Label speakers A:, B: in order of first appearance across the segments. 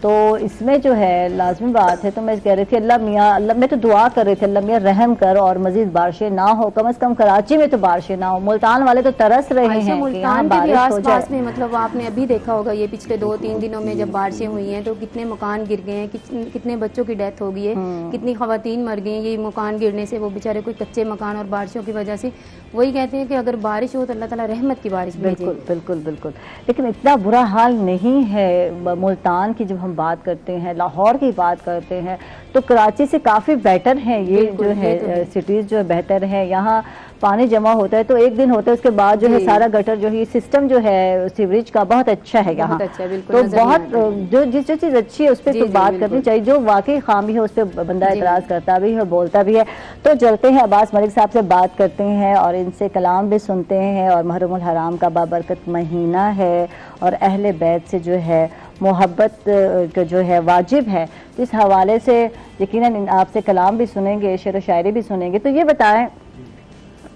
A: تو اس میں جو ہے لازمی بات ہے، تو میں کہہ رہی تھی اللہ میاں، اللہ میں تو دعا کر رہی تھی اللہ میاں رحم کر اور مزید بارشیں نہ ہو، کم از کم کراچی میں تو بارشیں نہ ہو. ملتان والے تو ترس رہے ہیں کہ
B: ملتان کے بھی آس پاس میں مطلب آپ نے ابھی دیکھا ہوگا یہ پچھلے 2-3 دنوں میں جب بارشیں ہوئی ہیں تو کتنے مکان گر گئے ہیں، کتنے بچوں کی ڈیتھ ہو گئی ہے، کتنی خواتین مر گئی ہیں یہ مکان گرنے سے، وہ بیچارے کوئی کچے مکان اور بارشوں کی وجہ سے. وہی کہتے ہیں کہ اگر بارش ہو تو اللہ تعالیٰ رحمت کی بارش بھیجے.
A: بالکل بالکل بالکل. لیکن اتنا برا حال نہیں ہے ملتان کی. جب ہم بات کرتے ہیں لاہور کی بات کرتے ہیں تو کراچی سے کافی بیٹر ہیں یہ جو ہے سٹیز جو بہتر ہیں. یہاں پانی جمع ہوتا ہے تو ایک دن ہوتا ہے اس کے بعد جو ہے سارا گٹر جو ہے سسٹم جو ہے سیوریج کا بہت اچھا ہے یہاں. تو بہت جو چیز اچھی ہے اس پہ بات کرنی چاہیے، جو واقعی خامی ہے اس پہ بندہ اعتراض کرتا بھی ہے، بولتا بھی ہے. تو چلتے ہیں عباس ملک صاحب سے بات کرتے ہیں اور ان سے کلام بھی سنتے ہیں. اور محرم الحرام کا بابرکت مہینہ ہے اور اہل بیت سے جو ہے محبت کا جو ہے واجب ہے. تو اس حوالے سے یقیناً آپ سے کلام بھی سنیں گے، شعر و شاعری بھی سنیں گے. تو یہ بتائیں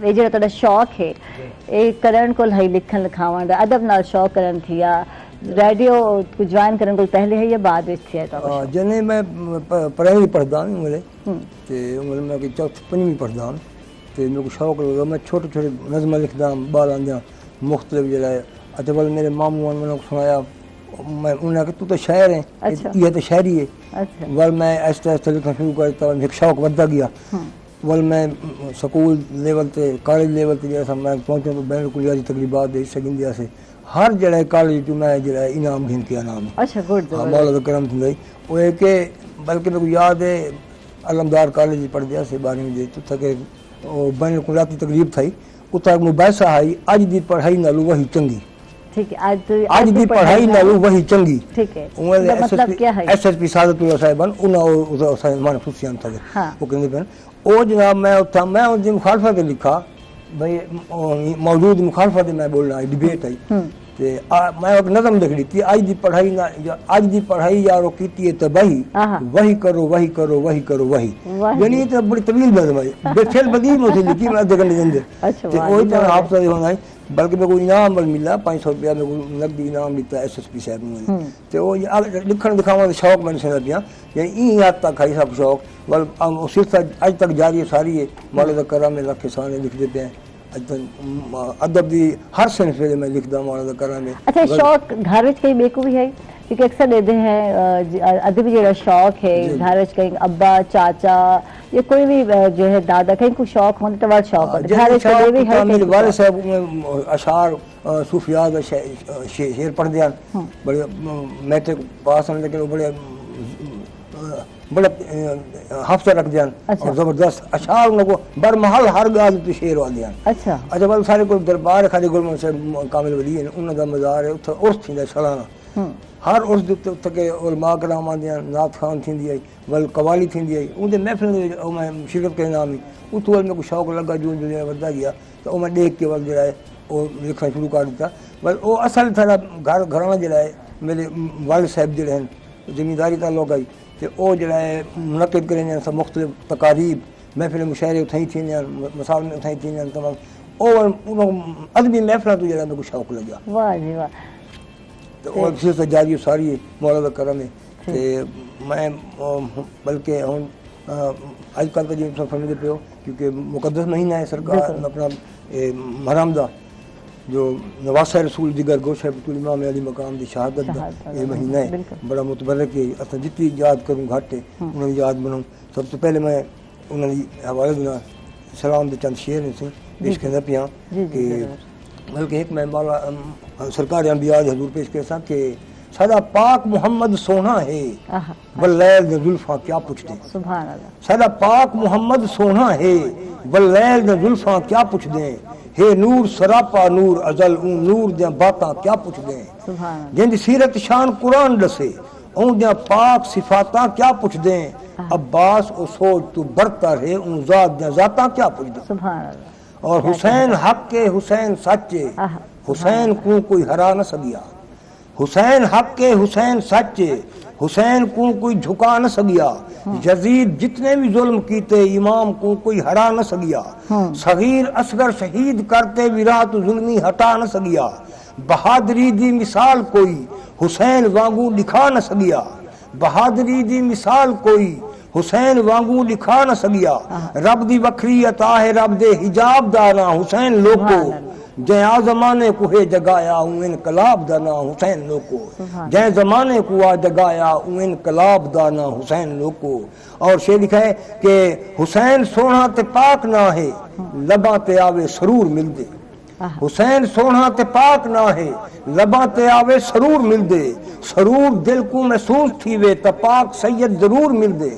A: یہ جو تھوڑا شوق ہے ایک کرن کو ہی لکھن لکھاون دا ادب نال شوق کرن تھیا ریڈیو کو جوائن کرن کو پہلے ہے یہ بعد وچ تھیا تو
C: جنے میں پرائمری پڑھدا ہوں تے عمر میں کہ چوتھی پنجویں پڑھدا ہوں تے میرے کو شوق لگا. میں چھوٹے چھوٹے نظم لکھدا بالاں دیاں مختلف جڑا ہے. اچھا بل میرے ماموں نے مجھے سنایا، میں انہوں نے کہا تو شاعر ہے، یہ تو شاعری ہے. ول میں آہستہ آہستہ لکھنا شروع کرتا ایک شوق بڑھتا گیا. ول میں سکول لیول تے کالج لیول تے جیسا میں پہنچا تو بین الاقوامی تقریبات دے حصہ گھندا سے ہر جڑا کالج جو میں جڑا انعام گھن کے انعام.
A: اچھا گڈ.
C: مولا دا کرم تھندی وہ ہے کہ بلکہ میرے کو یاد ہے علمدار کالج پڑھ دیا سے 12ویں دے تو تک وہ بین الاقوامی تقریب تھی اتنا مباحثہ آئی اج دی پڑھائی نالو وہی چنگی.
A: ٹھیک ہے
C: اج دی پڑھائی نالو وہی چنگی.
A: ٹھیک ہے مطلب کیا ہے
C: ایس ایس پی سعادت اللہ صاحبان انہاں مان خصوصیات تھے وہ کہندے پن او جناب میں اتھا میں ان دی مخالفت لکھا بھئی موجود مخالفت میں بولنا ڈیبیٹ ہے تے میں ایک نظم لکھ دی اج دی پڑھائی نہ اج دی پڑھائی یارو کیتی ہے تباہی وہی کرو وہی کرو وہی کرو وہی. یعنی یہ بڑی طویل نظم ہے بیٹھل بدی میں لکھی میں ادھے گھنٹے دے تے وہی طرح حافظ ہونا ہے. بلکہ میرے کو انعام ملا 500 روپیہ میرے کو نقدی انعام لیتا ایس ایس پی صاحب نے تے وہ لکھن دکھاوا شوق میں نے دیا. یعنی این حد تک ہے سب شوق ول سلسلہ اج تک جاری ہے ساری ہے. مولا دا کرم لکھ سانے لکھ دیتے ہیں ادب دی ہر صنف میں لکھدا مولا دا کرم.
A: اچھا شوق گھر وچ کئی بیکو بھی ہے کیونکہ اکثر دیتے ہیں ادبی جڑا شوق ہے گھر وچ کہیں ابا چاچا یا کوئی بھی جو ہے دادا کہیں کوئی شوق ہوتا تو بڑا شوق ہوتا ہے. گھر وچ بھی ہے
C: میرے والد صاحب اشعار صوفیات شعر پڑھ دیا بڑے میٹرک پاس ہیں لیکن وہ بڑے حافظہ رکھ دیا اور زبردست اشعار ان کو برمحل ہر گال تو شعر وا دیا.
A: اچھا
C: اچھا بل سارے کوئی دربار خالی گلمن سے کامل ولی ہیں انہاں دا مزار ہے اتھے عرس تھیندا سالانہ. ہر عرس دے اتھے کہ علماء کرام آندے نعت خوان تھیندی ہے ول قوالی تھیندی ہے ان دے محفل میں شرکت کرے نام اتو ول میں کو شوق لگا جو ودا گیا تو میں دیکھ کے ول جڑا ہے وہ لکھنا شروع کر دیتا. بل وہ اصل تھا گھراں جڑا ہے میرے والد صاحب جڑے ہیں زمینداری تعلق ہے تے او جڑا ہے منعقد کریں ہیں سب مختلف تقاریب محفل مشاعرے اتھائی تھیندے مثال میں اتھائی تھیندے تمام او ادبی محفل تو جڑا میں کو شوق لگا.
A: واہ جی واہ.
C: تو سلسلہ جاری ساری ہے مولا دا کرم ہے تے میں بلکہ ہن اج کل تو جی سمجھتے پہ ہو کیونکہ مقدس مہینہ ہے سرکار اپنا محرم دا جو نواسہ رسول دیگر گوشہ بطول امام علی مقام دی شہادت دا یہ مہینہ ہے بڑا متبرک ہے. اصلا جتنی یاد کروں گھٹ ہے انہوں نے یاد بناؤں. سب تو پہلے میں انہوں نے حوالے دینا سلام دے چند شعر سے پیش کرنا پیا کہ بلکہ ایک میں مولا سرکار انبیاء حضور پیش کرتا کہ سدا پاک محمد سونا ہے واللیل دے زلفاں کیا پوچھ دیں.
A: سبحان اللہ.
C: سدا پاک محمد سونا ہے واللیل دے زلفاں کیا پوچھ دیں. ہے نور سراپا نور ازل اون نور دیاں باتاں کیا پوچھ دیں.
A: سبحان اللہ.
C: جن دی سیرت شان قرآن دسے اون دیاں پاک صفاتاں کیا پوچھ دیں. عباس او سوچ تو برتا رہے اون ذات دیاں ذاتاں کیا پوچھ دیں.
A: سبحان اللہ.
C: اور حسین حق کے حسین سچے حسین کو کوئی ہرا نہ سکیا. حسین حق کے حسین سچے حسین کو کوئی جھکا نہ سکیا. یزید جتنے بھی ظلم کیتے امام کو کوئی ہرا نہ سکیا. صغیر اصغر شہید کرتے ویرات ظلمی ہٹا نہ سکیا. بہادری دی مثال کوئی حسین وانگو دکھا نہ سکیا. بہادری دی مثال کوئی حسین وانگو لکھا نہ سگیا رب دی وکری عطا ہے رب دے حجاب دانا حسین لوکو جے آ زمانے کو ہے جگایا ہوں انقلاب دانا حسین لوکو جے زمانے کو آ جگایا ہوں انقلاب دانا حسین لوکو. اور شعر لکھا ہے کہ حسین سونا تے پاک نہ ہے لباں تے آوے سرور مل دے حسین سونا تے پاک نہ ہے لباں تے آوے سرور مل دے سرور دل کو محسوس تھی وے تا پاک سید ضرور مل دے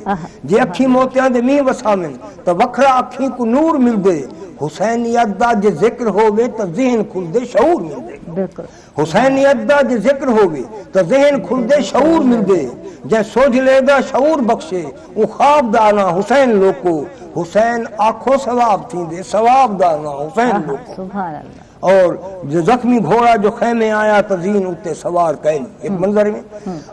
C: جے اکھی موتیاں دے مین وسامن تا وکھرا اکھی کو نور مل دے حسینیت دا جے ذکر ہووے تا ذہن کھل دے شعور مل دے حسینیت دا جے ذکر ہووے تا ذہن کھل دے شعور مل دے جے سوجھ لے دا شعور بخشے او خواب دانا حسین لوکو حسین آنکھوں ثواب تھی دے ثواب دانا حسین لوکو.
A: سبحان اللہ.
C: اور جو زخمی گھوڑا جو خیمے آیا تزین اتے سوار کہنی ایک منظر میں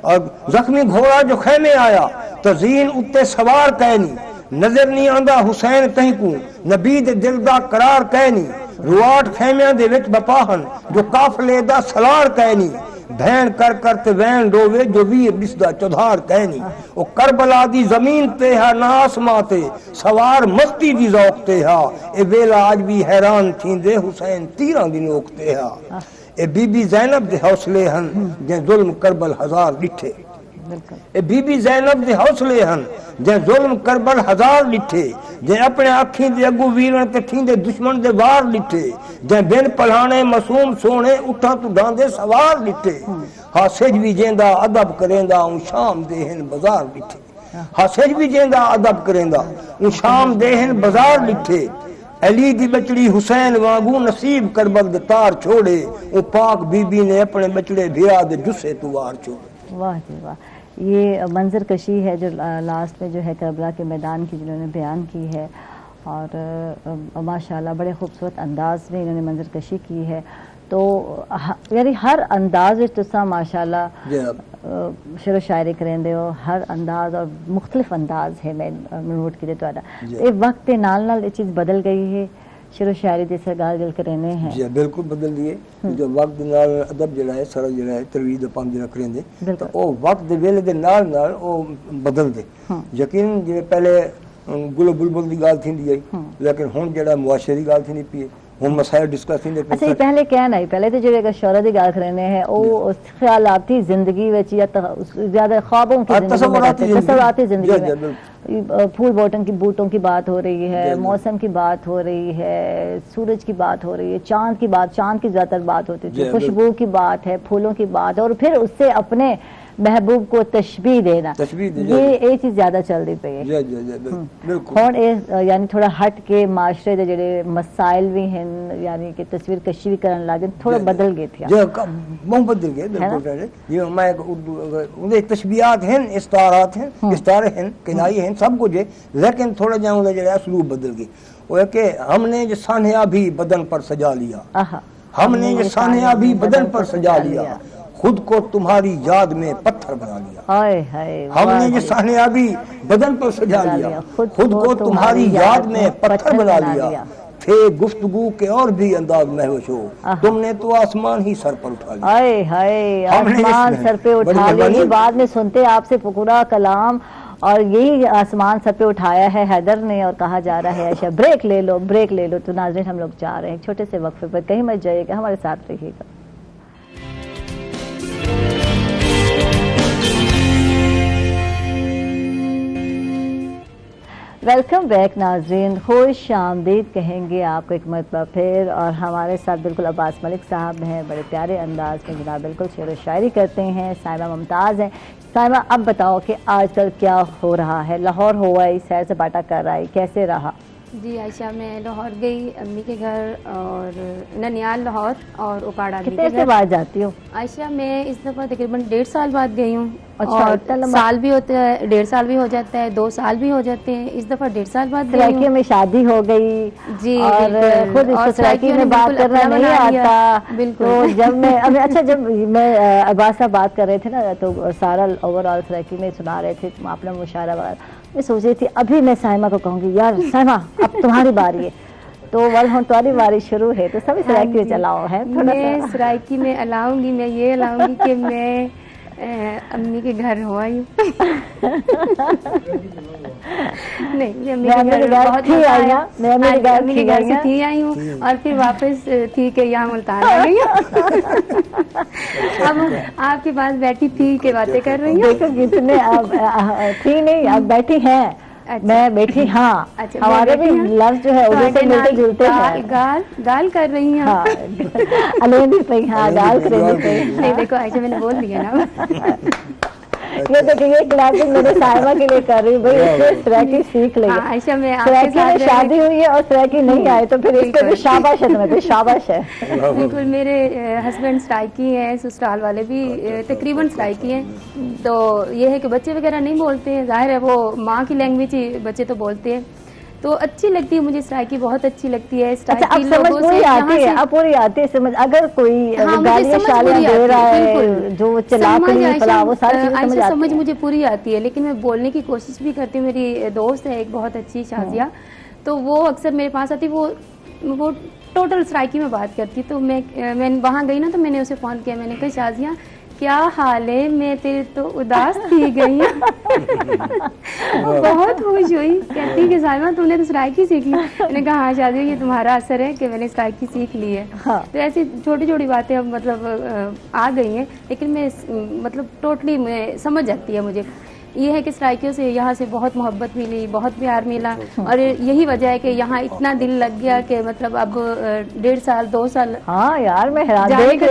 C: اور زخمی گھوڑا جو خیمے آیا تزین اتے سوار کہنی نظر نہیں آندا حسین کہیں کو نبی دے دل دا قرار کہنی رواٹ خیمیاں دے وچ بپاہن جو قافلے دا سلار کہنی بھین کر کر تے وین ڈوے جو ویر بسدا چودھار کہنی او کربلا دی زمین تے ہا نہ آسماں تے سوار مستی دی ذوق تے ہا اے ویلا آج بھی حیران تھیندے حسین تیراں دی نوک تے ہا اے بی بی زینب دے حوصلے ہن جے ظلم کربل ہزار ڈٹھے اے بی بی زینب دے حوصلے ہن جے ظلم کربل ہزار ڈٹھے جے اپنے اکھیں دے اگو ویرن تے تھیندے دشمن دے وار ڈٹھے جے بن پڑھانے معصوم سونے اٹھا تو ڈاندے سوار ڈٹھے ہا سج بھی جیندا ادب کریندا اون شام دے ہن بازار ڈٹھے ہا سج بھی جیندا ادب کریندا اون شام دے ہن بازار ڈٹھے علی دی بچڑی حسین وانگو نصیب کربل دے تار چھوڑے او پاک بی بی نے اپنے بچڑے بھیا دے جسے تو وار چھوڑے.
A: واہ جی واہ. یہ منظر کشی ہے جو لاسٹ میں جو ہے کربلا کے میدان کی جنہوں نے بیان کی ہے اور ماشاءاللہ بڑے خوبصورت انداز میں انہوں نے منظر کشی کی ہے. تو یعنی ہر انداز تسا ماشاءاللہ شعر و شاعری کریں دے ہو ہر انداز اور مختلف انداز ہے میں نوٹ کی تو یہ وقت کے نال نال یہ چیز بدل گئی ہے شعر و شاعری جیسے گال گل کرنے ہیں. جی
C: بالکل بدل دیے جو وقت نال ادب جڑا ہے سارا جڑا ہے ترویج پام جڑا کریں دے تو او وقت دے ویلے دے نال نال او بدل دے یقین جے پہلے گل بلبل دی گال تھیندی ہے لیکن ہن جڑا معاشرے دی گال تھیندی پئی ہن مسائل ڈسکس تھیندے پئے.
A: اچھا پہلے کیا نہیں پہلے تو جو شعرا دی گال کرنے ہیں او خیالاتی زندگی وچ یا زیادہ خوابوں کی تصوراتی زندگی میں پھول بوٹوں کی بات ہو رہی ہے موسم کی بات ہو رہی ہے سورج کی بات ہو رہی ہے چاند کی زیادہ تر بات ہوتی تھی خوشبو کی بات ہے پھولوں کی بات اور پھر اس سے اپنے محبوب کو تشبیہ دینا یہ چیز زیادہ چل رہی پئی ہے. یعنی تھوڑا ہٹ کے معاشرے دے جڑے مسائل بھی ہیں یعنی کہ تصویر کشی بھی کرن لگے تھوڑا بدل گئے تھے
C: بہت بدل گئے بالکل. یہ میں اردو تشبیہات ہیں استعارات ہیں استعارے ہیں کنائی ہیں سب کچھ ہے لیکن تھوڑا جہاں جڑا اسلوب بدل گئی وہ ہے کہ ہم نے یہ سانحہ بھی بدن پر سجا لیا ہم نے یہ سانحہ بھی بدن پر سجا لیا خود کو تمہاری یاد میں پتھر بنا لیا ہم نے یہ سانحہ بھی بدن پر سجا لیا خود کو تمہاری یاد میں پتھر بنا لیا تھے گفتگو کے اور بھی انداز مہوش ہو تم نے تو آسمان ہی سر پر اٹھا لیا
A: آسمان سر پہ اٹھا لیا. بعد میں سنتے آپ سے پورا کلام اور یہی آسمان سر پہ اٹھایا ہے حیدر نے اور کہا جا رہا ہے عائشہ بریک لے لو. تو ناظرین ہم لوگ جا رہے ہیں چھوٹے سے وقفے پر کہیں مت جائیے گا ہمارے ساتھ رہیے گا. ویلکم بیک ناظرین خوش آمدید کہیں گے آپ کو ایک مرتبہ پھر اور ہمارے ساتھ بالکل عباس ملک صاحب ہیں بڑے پیارے انداز میں جناب بالکل شعر و شاعری کرتے ہیں. سائمہ ممتاز ہیں. سائمہ اب بتاؤ کہ آج کل کیا ہو رہا ہے لاہور ہوا ہے سیر سپاٹا کر رہا ہے کیسے رہا؟
B: جی عائشہ میں لاہور گئی امی کے گھر اور ننیال لاہور اور اکاڑا
A: کتنے سے بعد جاتی ہو؟
B: عائشہ میں اس دفعہ تقریباً 1.5 سال بعد گئی ہوں اور سال بھی ہوتا ہے 1.5 سال بھی ہو جاتا ہے 2 سال بھی ہو جاتے ہیں اس دفعہ 1.5 سال بعد
A: سرائکی میں شادی ہو گئی
B: جی
A: اور خود اس کو سرائکی میں بات کرنا نہیں آتا بالکل. جب میں اچھا جب میں عباس صاحب بات کر رہے تھے نا تو سارا اوور آل سرائکی میں سنا رہے تھے اپنا مشاعرہ وغیرہ میں سوچ رہی تھی ابھی میں سائمہ کو کہوں گی یار سائمہ اب تمہاری باری ہے تو ول تمہاری باری شروع ہے تو سبھی سرائکی میں چلاؤ ہے.
B: میں سرائکی میں الاؤں گی میں یہ الاؤں گی کہ میں امی کے گھر ہو آئی ہوں نہیں امی کے گھر بہت مزہ آیا، میں امی کے گھر سے تھی آئی ہوں اور پھر واپس تھی کہ یہاں ملتان آ گئی ہوں اب آپ کے پاس بیٹھی تھی کہ باتیں کر رہی ہوں.
A: دیکھو کتنے تھی نہیں اب بیٹھی ہیں، میں بیٹھی ہاں، ہمارے بھی لفظ جو ہے اردو سے ملتے جلتے ہیں.
B: گال کر رہی ہیں
A: علیندی پہ ہاں گال کریں پہ.
B: نہیں دیکھو عائشہ میں نے بول دیا نا.
A: یہ دیکھیں یہ کلاسز میں نے سائمہ کے لیے کر رہی ہوں بھائی اس سے سریکی سیکھ لیں.
B: عائشہ میں
A: سریکی میں شادی ہوئی ہے اور سریکی نہیں آئے تو پھر اس کو بھی شاباش ہے، تمہیں بھی شاباش ہے.
B: بالکل میرے ہسبینڈ سرائکی ہیں، سسرال والے بھی تقریباً سرائکی ہیں، تو یہ ہے کہ بچے وغیرہ نہیں بولتے ہیں، ظاہر ہے وہ ماں کی لینگویج ہی بچے تو بولتے ہیں، تو اچھی لگتی ہے مجھے سرائکی، بہت اچھی لگتی ہے.
A: اب سمجھ پوری آتی ہے، اب پوری آتی ہے سمجھ. اگر کوئی گالیاں شالیاں دے رہا ہے جو چلاکلی فلاں وہ ساری چیزیں سمجھ آتی ہے.
B: سمجھ مجھے پوری آتی ہے، لیکن میں بولنے کی کوشش بھی کرتی ہوں. میری دوست ہے ایک بہت اچھی شازیہ، تو وہ اکثر میرے پاس آتی، وہ ٹوٹل سرائکی میں بات کرتی. تو میں وہاں گئی نا تو میں نے اسے فون کیا، میں نے کہا شازیہ کیا حال ہے، میں تیرے تو اداس تھی گئی ہوں. بہت خوش ہوئی، کہتی کہ سائمہ تم نے تو سرائکی سیکھ لی. میں نے کہا ہاں شازیہ یہ تمہارا اثر ہے کہ میں نے سرائکی سیکھ لی ہے. تو ایسی چھوٹی چھوٹی باتیں اب مطلب آ گئی ہیں، لیکن میں مطلب ٹوٹلی میں سمجھ جاتی ہے. مجھے یہ ہے کہ سرائکیوں سے یہاں سے بہت محبت ملی، بہت پیار ملا، اور یہی وجہ ہے کہ یہاں اتنا دل لگ گیا کہ مطلب اب 1.5 سال 2 سال
A: ہاں یار میں حیران
B: کہ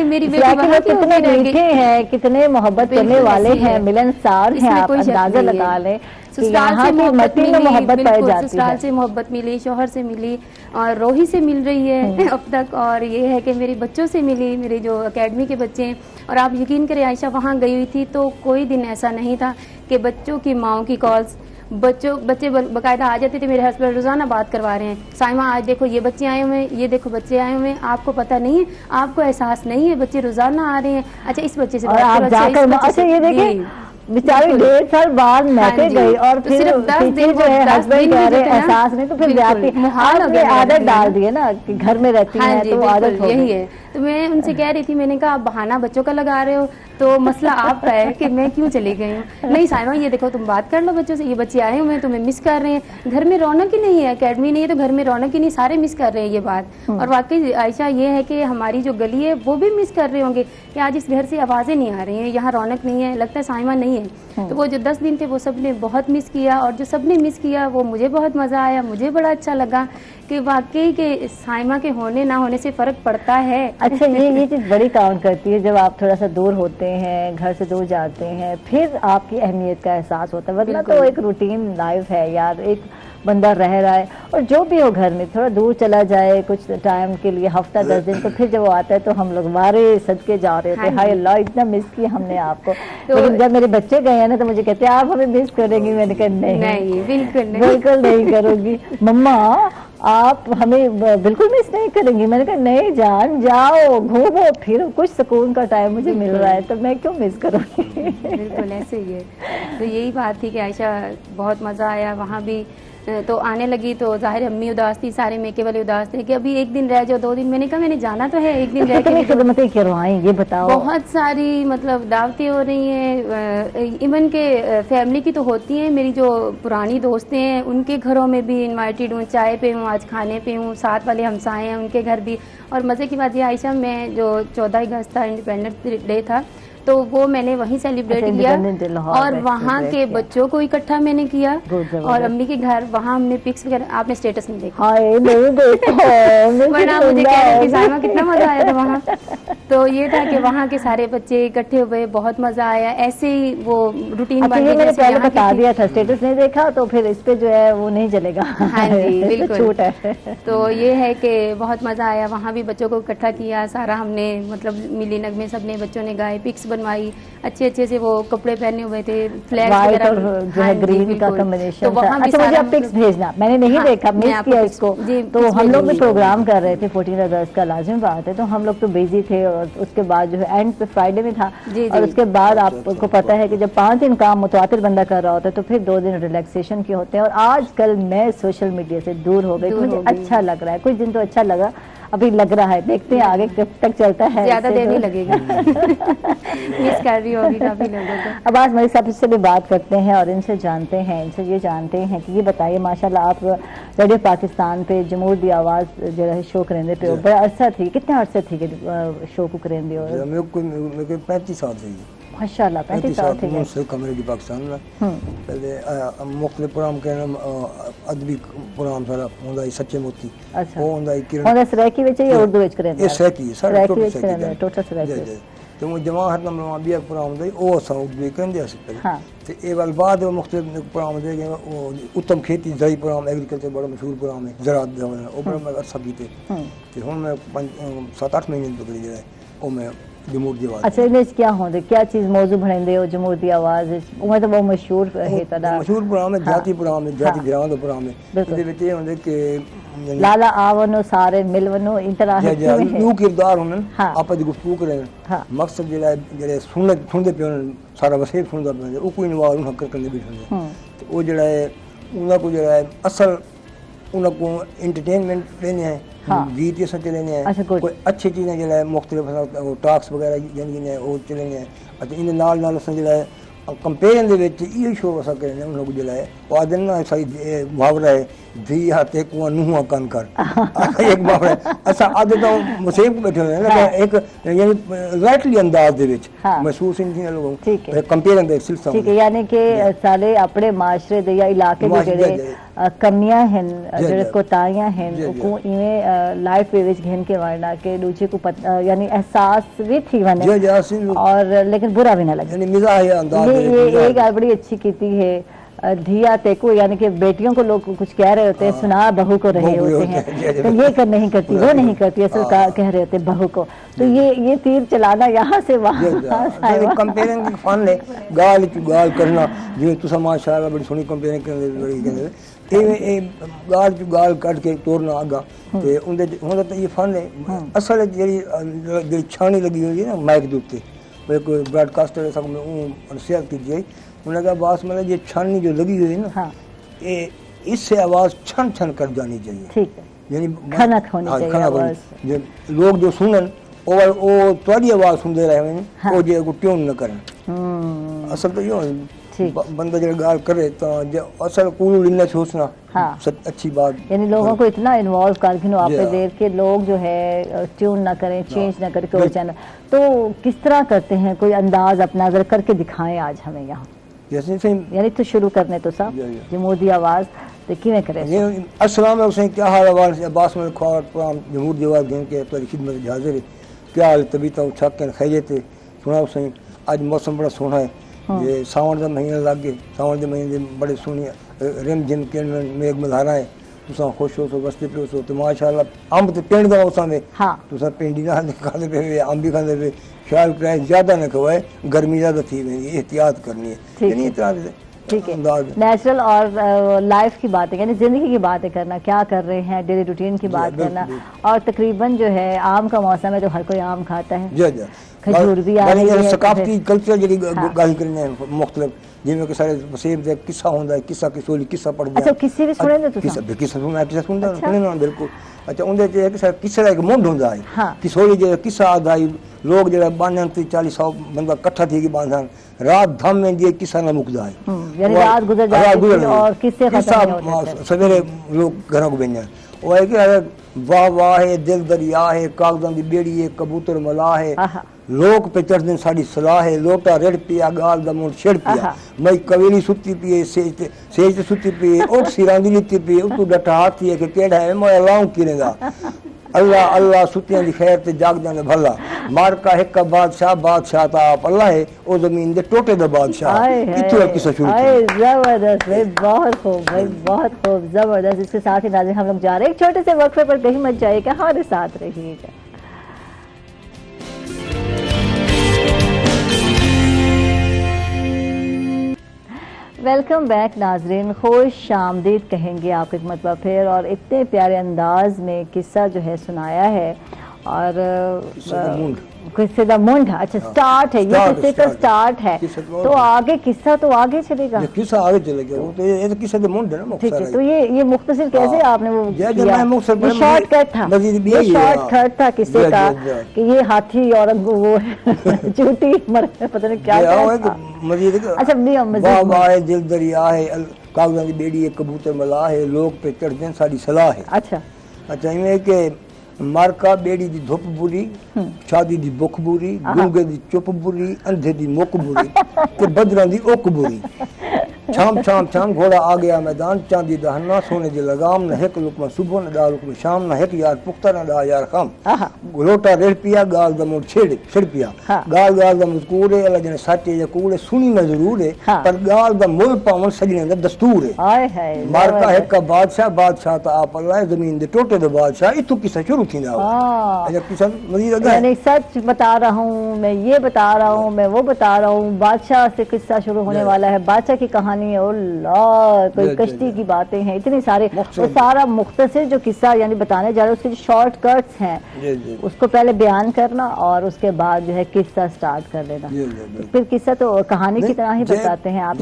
B: میری بیٹی وہاں
A: کتنے میٹھے ہیں، کتنے محبت کرنے والے ہیں، ملنسار ہیں. آپ اندازہ لگا لیں
B: سسرال سے محبت ملی، شوہر سے ملی، اور روحی سے مل رہی ہے اب تک، اور یہ ہے کہ میری بچوں سے ملی، میرے جو اکیڈمی کے بچے ہیں. اور آپ یقین کریں عائشہ وہاں گئی ہوئی تھی تو کوئی دن ایسا نہیں تھا کہ بچوں کی ماؤں کی کالز، بچے باقاعدہ آ جاتے تھے. میرے ہسبینڈ روزانہ بات کروا رہے ہیں، سائمہ آج دیکھو یہ بچے آئے ہوئے ہیں، یہ دیکھو بچے آئے ہوئے ہیں، آپ کو پتہ نہیں ہے، آپ کو احساس نہیں ہے، بچے روزانہ آ رہے ہیں. اچھا اس بچے سے بات کرو،
A: اچھا یہ دیکھیں بیچاری 1.5 سال بعد میکے گئی اور پھر جو ہے ہسبینڈ کہہ رہے احساس نہیں، تو پھر جاتی عادت ڈال دی ہے نا کہ گھر میں رہتی ہیں تو عادت ہو گئی.
B: یہی ہے. تو میں ان سے کہہ رہی تھی، میں نے کہا آپ بہانہ بچوں کا لگا رہے ہو تو مسئلہ آپ کا ہے کہ میں کیوں چلی گئی ہوں. نہیں سائمہ یہ دیکھو تم بات کر لو بچوں سے، یہ بچے آئے ہوئے ہیں تمہیں مس کر رہے ہیں، گھر میں رونق ہی نہیں ہے، اکیڈمی نہیں ہے تو گھر میں رونق ہی نہیں، سارے مس کر رہے ہیں یہ بات. اور واقعی عائشہ یہ ہے کہ ہماری جو گلی ہے وہ بھی مس کر رہے ہوں گے کہ آج اس گھر سے آوازیں نہیں آ رہی ہیں، یہاں رونق نہیں ہے، لگتا ہے سائمہ نہیں ہے. تو وہ جو 10 دن تھے وہ سب نے بہت مس کیا، اور جو سب نے مس کیا وہ مجھے بہت مزہ آیا، مجھے بڑا اچھا لگا کہ واقعی کہ سائمہ کے ہونے نہ ہونے سے فرق پڑتا ہے.
A: اچھا یہ چیز بڑی کاؤنٹ کرتی ہے جب آپ تھوڑا سا دور ہوتے ہیں، گھر سے دور جاتے ہیں، پھر آپ کی اہمیت کا احساس ہوتا ہے. ورنہ تو ایک روٹین لائف ہے یار، ایک بندہ رہ رہا ہے اور جو بھی ہو گھر میں تھوڑا دور چلا جائے کچھ ٹائم کے لیے، ہفتہ 10 دن، تو پھر جب وہ آتا ہے تو ہم لوگ مارے صدقے جا رہے ہوتے ہیں، ہائے اللہ اتنا مس کیا ہم نے آپ کو. لیکن جب میرے بچے گئے ہیں نا تو مجھے کہتے ہیں آپ ہمیں مس کریں گی. میں نے کہا نہیں بالکل نہیں کروں گی مما، آپ ہمیں بالکل مس نہیں کریں گی. میں نے کہا نہیں جان جاؤ گھومو پھر، کچھ سکون کا ٹائم مجھے مل رہا ہے تو میں کیوں مس کروں گی.
B: بالکل ایسے ہی ہے. تو یہی بات تھی کہ عائشہ بہت مزہ آیا وہاں بھی. تو آنے لگی تو ظاہر امی اداس تھی، سارے میکے والے اداس تھے کہ ابھی 1 دن رہ جاؤ 2 دن. میں نے کہا میں نے جانا تو ہے 1 دن رہ کے.
A: خدمتیں کروائیں یہ بتاؤ.
B: بہت ساری مطلب دعوتیں ہو رہی ہیں، ایون کے فیملی کی تو ہوتی ہیں، میری جو پرانی دوستیں ہیں ان کے گھروں میں بھی انوائٹیڈ ہوں، چائے پہ ہوں، آج کھانے پہ ہوں، ساتھ والے ہمسائے ہیں ان کے گھر بھی. اور مزے کی بات یہ عائشہ میں جو 14 اگست تھا انڈیپینڈنس ڈے تھا تو وہ میں نے وہیں سیلیبریٹ کیا، اور وہاں کے بچوں کو اکٹھا میں نے کیا، اور امی کے گھر وہاں ہم نے پکس وغیرہ. آپ نے اسٹیٹس نہیں دیکھا؟ ورنہ مجھے کہہ رہے تھے سائمہ کتنا مزہ آیا تھا وہاں. تو یہ تھا کہ وہاں کے سارے بچے اکٹھے ہوئے، بہت مزہ آیا. ایسے ہی وہ روٹین بن گئی.
A: میں نے پہلے بتا دیا تھا، اسٹیٹس نہیں دیکھا تو پھر اس پہ جو ہے وہ نہیں چلے گا.
B: ہاں جی بالکل چھوٹ ہے. تو یہ ہے کہ بہت مزہ آیا وہاں بھی، بچوں کو اکٹھا کیا سارا ہم نے، مطلب ملی نغمے سب نے بچوں نے گائے، پکس بنوائی اچھے اچھے سے، وہ کپڑے پہنے ہوئے تھے، فلیگز وغیرہ
A: جو ہے گرین کا کمبینیشن تھا. اچھا مجھے آپ پکس بھیجنا، میں نے نہیں دیکھا، مس کیا اس کو. تو ہم لوگ بھی پروگرام کر رہے تھے 14 اگست کا، لازم بات ہے. تو ہم لوگ تو بیزی تھے، اور اس کے بعد جو ہے اینڈ پہ فرائیڈے میں تھا، اور اس کے بعد آپ کو پتا ہے کہ جب 5 دن کام متواتر بندہ کر رہا ہوتا ہے تو پھر 2 دن ریلیکسیشن کے ہوتے ہیں. اور آج کل میں سوشل میڈیا سے دور ہو گئی، مجھے اچھا لگ رہا ہے. کچھ دن تو اچھا لگا، ابھی لگ رہا ہے, دیکھتے ہیں آگے کب تک چلتا ہے.
B: زیادہ دیر نہیں لگے گا. مس کر رہی ہوگی کافی لوگوں کو.
A: عباس ملک صاحب سے بھی بات کرتے ہیں اور ان سے جانتے ہیں, ان سے یہ جانتے ہیں کہ یہ بتائیے ماشاءاللہ آپ ریڈیو پاکستان پہ جمہور دی آواز جو ہے شو کرندے پہ بڑا عرصہ تھی, کتنے عرصے تھی کہ شو کو کرندے ہو؟
C: میرے کو 35 سال سے.
A: ماشاءاللہ 35 سال تھی
C: سے کمرے دی پاکستان میں پہلے مختلف پروگرام کہنا ادبی پروگرام سارا ہوندا ہے سچے موتی.
A: اچھا
C: وہ ہوندا ہے کرن
A: ہوندا سرائکی وچ یا اردو وچ کرندے؟
C: یہ سرائکی سارا
A: ٹوٹل سرائکی.
C: تو وہ جماعت نمبر بیا پروگرام ہوندا ہے او اساں اردو کرندے اس پہلے.
A: ہاں
C: تے اے ول بعد مختلف پروگرام ہوندے کہ وہ اتم کھیتی زرعی پروگرام ایگریکلچر بڑا مشہور پروگرام ہے زراعت دا او پروگرام میں عرصہ کیتے. تے ہن میں 7-8 مہینے تک جڑا ہے او میں جمہور دی آواز.
A: اچھا انہیں کیا ہوندے کیا چیز موضوع بناندے ہو جمہور دی آواز؟ وہ تو بہت مشہور ہے تدا
C: مشہور پروگرام ہے, جاتی پروگرام ہے, جاتی گراں دا پروگرام ہے. دے وچ اے ہوندے کہ
A: لالا آونو سارے ملونو ان طرح
C: دو کردار ہونن آپس دی گفتگو کرن. مقصد جڑا ہے جڑے سنندے پیون سارا وسیع سندا پے او کوئی نواز نہ کرنے بیٹھے تے او جڑا ہے انہاں کو جڑا ہے اصل انہاں کو انٹرٹینمنٹ لینے ہیں, گیت یہ سب چلے ہیں, کوئی اچھی چیزیں جڑا ہے مختلف ٹاکس وغیرہ جن وہ چلے ہیں. اچھا ان نال نال اساں جڑا ہے کمپیرن دے وچ یہ شو اساں کرنے انہاں کو جڑا ہے وہ آدن نا ساری محاورہ ہے دھی ہاتھ کو نوہا کن کر ایک محاورہ اساں عادت مصیب بیٹھے ہوئے ہیں ایک یعنی رائٹلی انداز دے وچ محسوس نہیں لوگوں کمپیرن دے سلسلہ.
A: ٹھیک ہے, یعنی کہ سارے اپنے معاشرے دے یا علاقے دے جڑے کمیاں ہیں جڑے کوتاہیاں ہیں کو ایویں لائف وے وچ گھن کے ورنا کہ دوسرے کو یعنی احساس بھی تھی ونے اور لیکن برا بھی نہ لگے.
C: یعنی مزاح انداز
A: یہ گل بڑی اچھی کیتی ہے. دھیا تیکو یعنی کہ بیٹیوں کو لوگ کچھ کہہ رہے ہوتے ہیں, سنا بہو کو رہے ہوتے ہیں, تو یہ کر نہیں کرتی وہ نہیں کرتی اصل کہہ رہے ہوتے بہو کو. تو یہ تیر چلانا یہاں سے وہاں
C: کمپیرنگ فن ہے, گال گال کرنا جو تسا ماشاءاللہ بڑی سونی کمپیرنگ کرنے بڑی کہندے گال گال کٹ کے توڑنا آگا تے اون دے ہوندا تے یہ فن ہے. اصل جڑی چھانی لگی ہوئی ہے نا مائک دے اوتے کوئی براڈ کاسٹر سب میں نصیحت کی جائے انہوں نے کہا باس مطلب یہ چھاننی جو لگی ہوئی ہے نا یہ اس سے آواز چھن چھن کر جانی چاہیے, یعنی
A: کھنک ہونی چاہیے.
C: لوگ جو سنن وہ تھوڑی آواز سنتے رہے ہیں وہ جو ٹیون نہ کرن. اصل تو یہ بندہ جو گال کرے تو اصل کولو لینا سوچنا اچھی بات,
A: یعنی لوگوں کو اتنا انوالو کر کے آپ پہ دیر کے لوگ جو ہے ٹیون نہ کریں چینج نہ کریں کوئی چینل. تو کس طرح کرتے ہیں, کوئی انداز اپنا ذرا کر کے دکھائیں آج ہمیں یہاں, یعنی تو شروع کرنے تو سب جمہور دی آواز تو کیویں کرے.
C: السلام علیکم, کیا حال ہے؟ عباس ملک پروگرام جمہور دی آواز دین کے تہاڈی خدمت حاضر ہے. کیا حال طبیعت چھکن خیریت سنا سیں. اج موسم بڑا سونا ہے, یہ ساون دا مہینہ لگ گئے, ساون دے مہینے بڑے سونی رم جم کے میگ ملہارا ہے. تساں خوش ہو سو وستے پہ سو تو ماشاءاللہ امب تے پنڈ دا اساں میں تساں پنڈی نہ کھاندے پے امب بھی کھاندے پے. خیال کریں زیادہ نہ کھوائے, گرمی زیادہ تھی ہوئی, احتیاط کرنی ہے. یعنی
A: ٹھیک ہے, نیچرل اور لائف کی باتیں یعنی زندگی کی باتیں کرنا, کیا کر رہے ہیں ڈیلی روٹین کی بات کرنا. اور تقریباً جو ہے آم کا موسم ہے تو ہر کوئی آم کھاتا ہے, کھجور بھی آ رہی ہے.
C: ثقافتی کلچر جڑی گل کرنے ہیں مختلف جویں کہ سارے وسیب دے قصہ ہوندا ہے, قصہ کسولی قصہ پڑھ دیا.
A: اچھا قصے بھی سنے تے تساں؟
C: قصہ سندا نا بالکل. اچھا اون دے تے قصے دا ایک منڈ ہوندا ہے, کسولی جو قصہ آدا ہے لوگ جڑا باندھن تے 40-100 بندہ اکٹھا تھی کے باندھن رات دھم میں دی قصہ نہ مکدا ہے,
A: یعنی رات گزر جاتی ہے اور قصے ختم نہیں ہوتے.
C: سویرے لوگ گھروں کو بھیجن وہ ہے کہ واہ واہ ہے دل دریا ہے کاغذاں دی بیڑی ہے کبوتر ملا ہے لوگ پہ چڑھ دن ساری صلاح ہے لوٹا رڑ پیا گال دا مونڈ چھڑ پیا مئی کویلی ستی پیے سیج تے ستی پیے اوٹ سیراندی لیتی پیے اتو ڈٹا ہاتھی ہے کہ کیڑا ہے میں اللہ کینے دا اللہ اللہ ستیاں دی خیر تے جاگ دے بھلا مار کا ایک بادشاہ بادشاہ تا آپ اللہ ہے او زمین دے ٹوٹے دا بادشاہ کتھوں ہے کسا شروع
A: ہے. زبردست بھائی, بہت خوب بھائی, بہت خوب, زبردست. اس کے ساتھ ہی ناظرین ہم لوگ جا رہے ہیں ایک چھوٹے سے وقفے پر, کہیں مت جائے گا, ہمارے ساتھ رہیے گا. ویلکم بیک ناظرین, خوش آمدید کہیں گے آپ ایک مرتبہ پھر. اور اتنے پیارے انداز میں قصہ جو ہے سنایا ہے اور قصے دا منڈ. اچھا سٹارٹ ہے یہ قصے کا سٹارٹ ہے تو آگے قصہ تو آگے چلے گا.
C: قصہ آگے چلے گا وہ تو یہ قصے دا منڈ ہے نا مختصر.
A: ٹھیک ہے تو یہ مختصر کیسے آپ نے وہ کیا؟ یہ شارٹ کٹ تھا, یہ شارٹ کٹ تھا قصے کا کہ یہ ہاتھی اور وہ چوٹی پتہ نہیں کیا تھا. اچھا مزید
C: دل دریا ہے کاغذاں دی بیڑی کبوتر ملا ہے لوگ پہ چڑھ دیں ساری صلاح ہے.
A: اچھا
C: ایویں کہ مارکا بیڑی دی دھپ بری شادی دی بک بری گنگے دی چپ بری اندھے دی مک بری تے بدراں دی اوک بری. شام شام شام گھوڑا آ گیا میدان چاندی دہنا سونے دی لگام نہ ایک لقمہ صبح نہ ڈا لقمہ شام نہ ایک یار پختہ نہ ڈا یار خام. لوٹا ریڑ پیا گال دا موڑ چھڑ پیا گال گال دا مذکور ہے اللہ جنے سچے یا کوڑے سنی نہ ضرور ہے پر گال دا مل پاون سجنے دا دستور ہے. مارکا ایک کا بادشاہ بادشاہ تا آپ اللہ زمین دے ٹوٹے دے بادشاہ اتو قصہ شروع تھیندا ہو. قصہ مزید اگے
A: یعنی سچ بتا رہا ہوں میں, یہ بتا رہا ہوں میں, وہ بتا رہا ہوں. بادشاہ سے قصہ شروع ہونے والا ہے, بادشاہ کی کہانی ہے. اللہ کوئی کشتی کی باتیں ہیں اتنے سارے. وہ سارا مختصر جو قصہ یعنی بتانے جا رہے ہیں اس کے جو شارٹ کٹس ہیں اس کو پہلے بیان کرنا اور اس کے بعد جو ہے قصہ سٹارٹ کر لینا. پھر قصہ تو کہانی کی طرح ہی بتاتے ہیں آپ.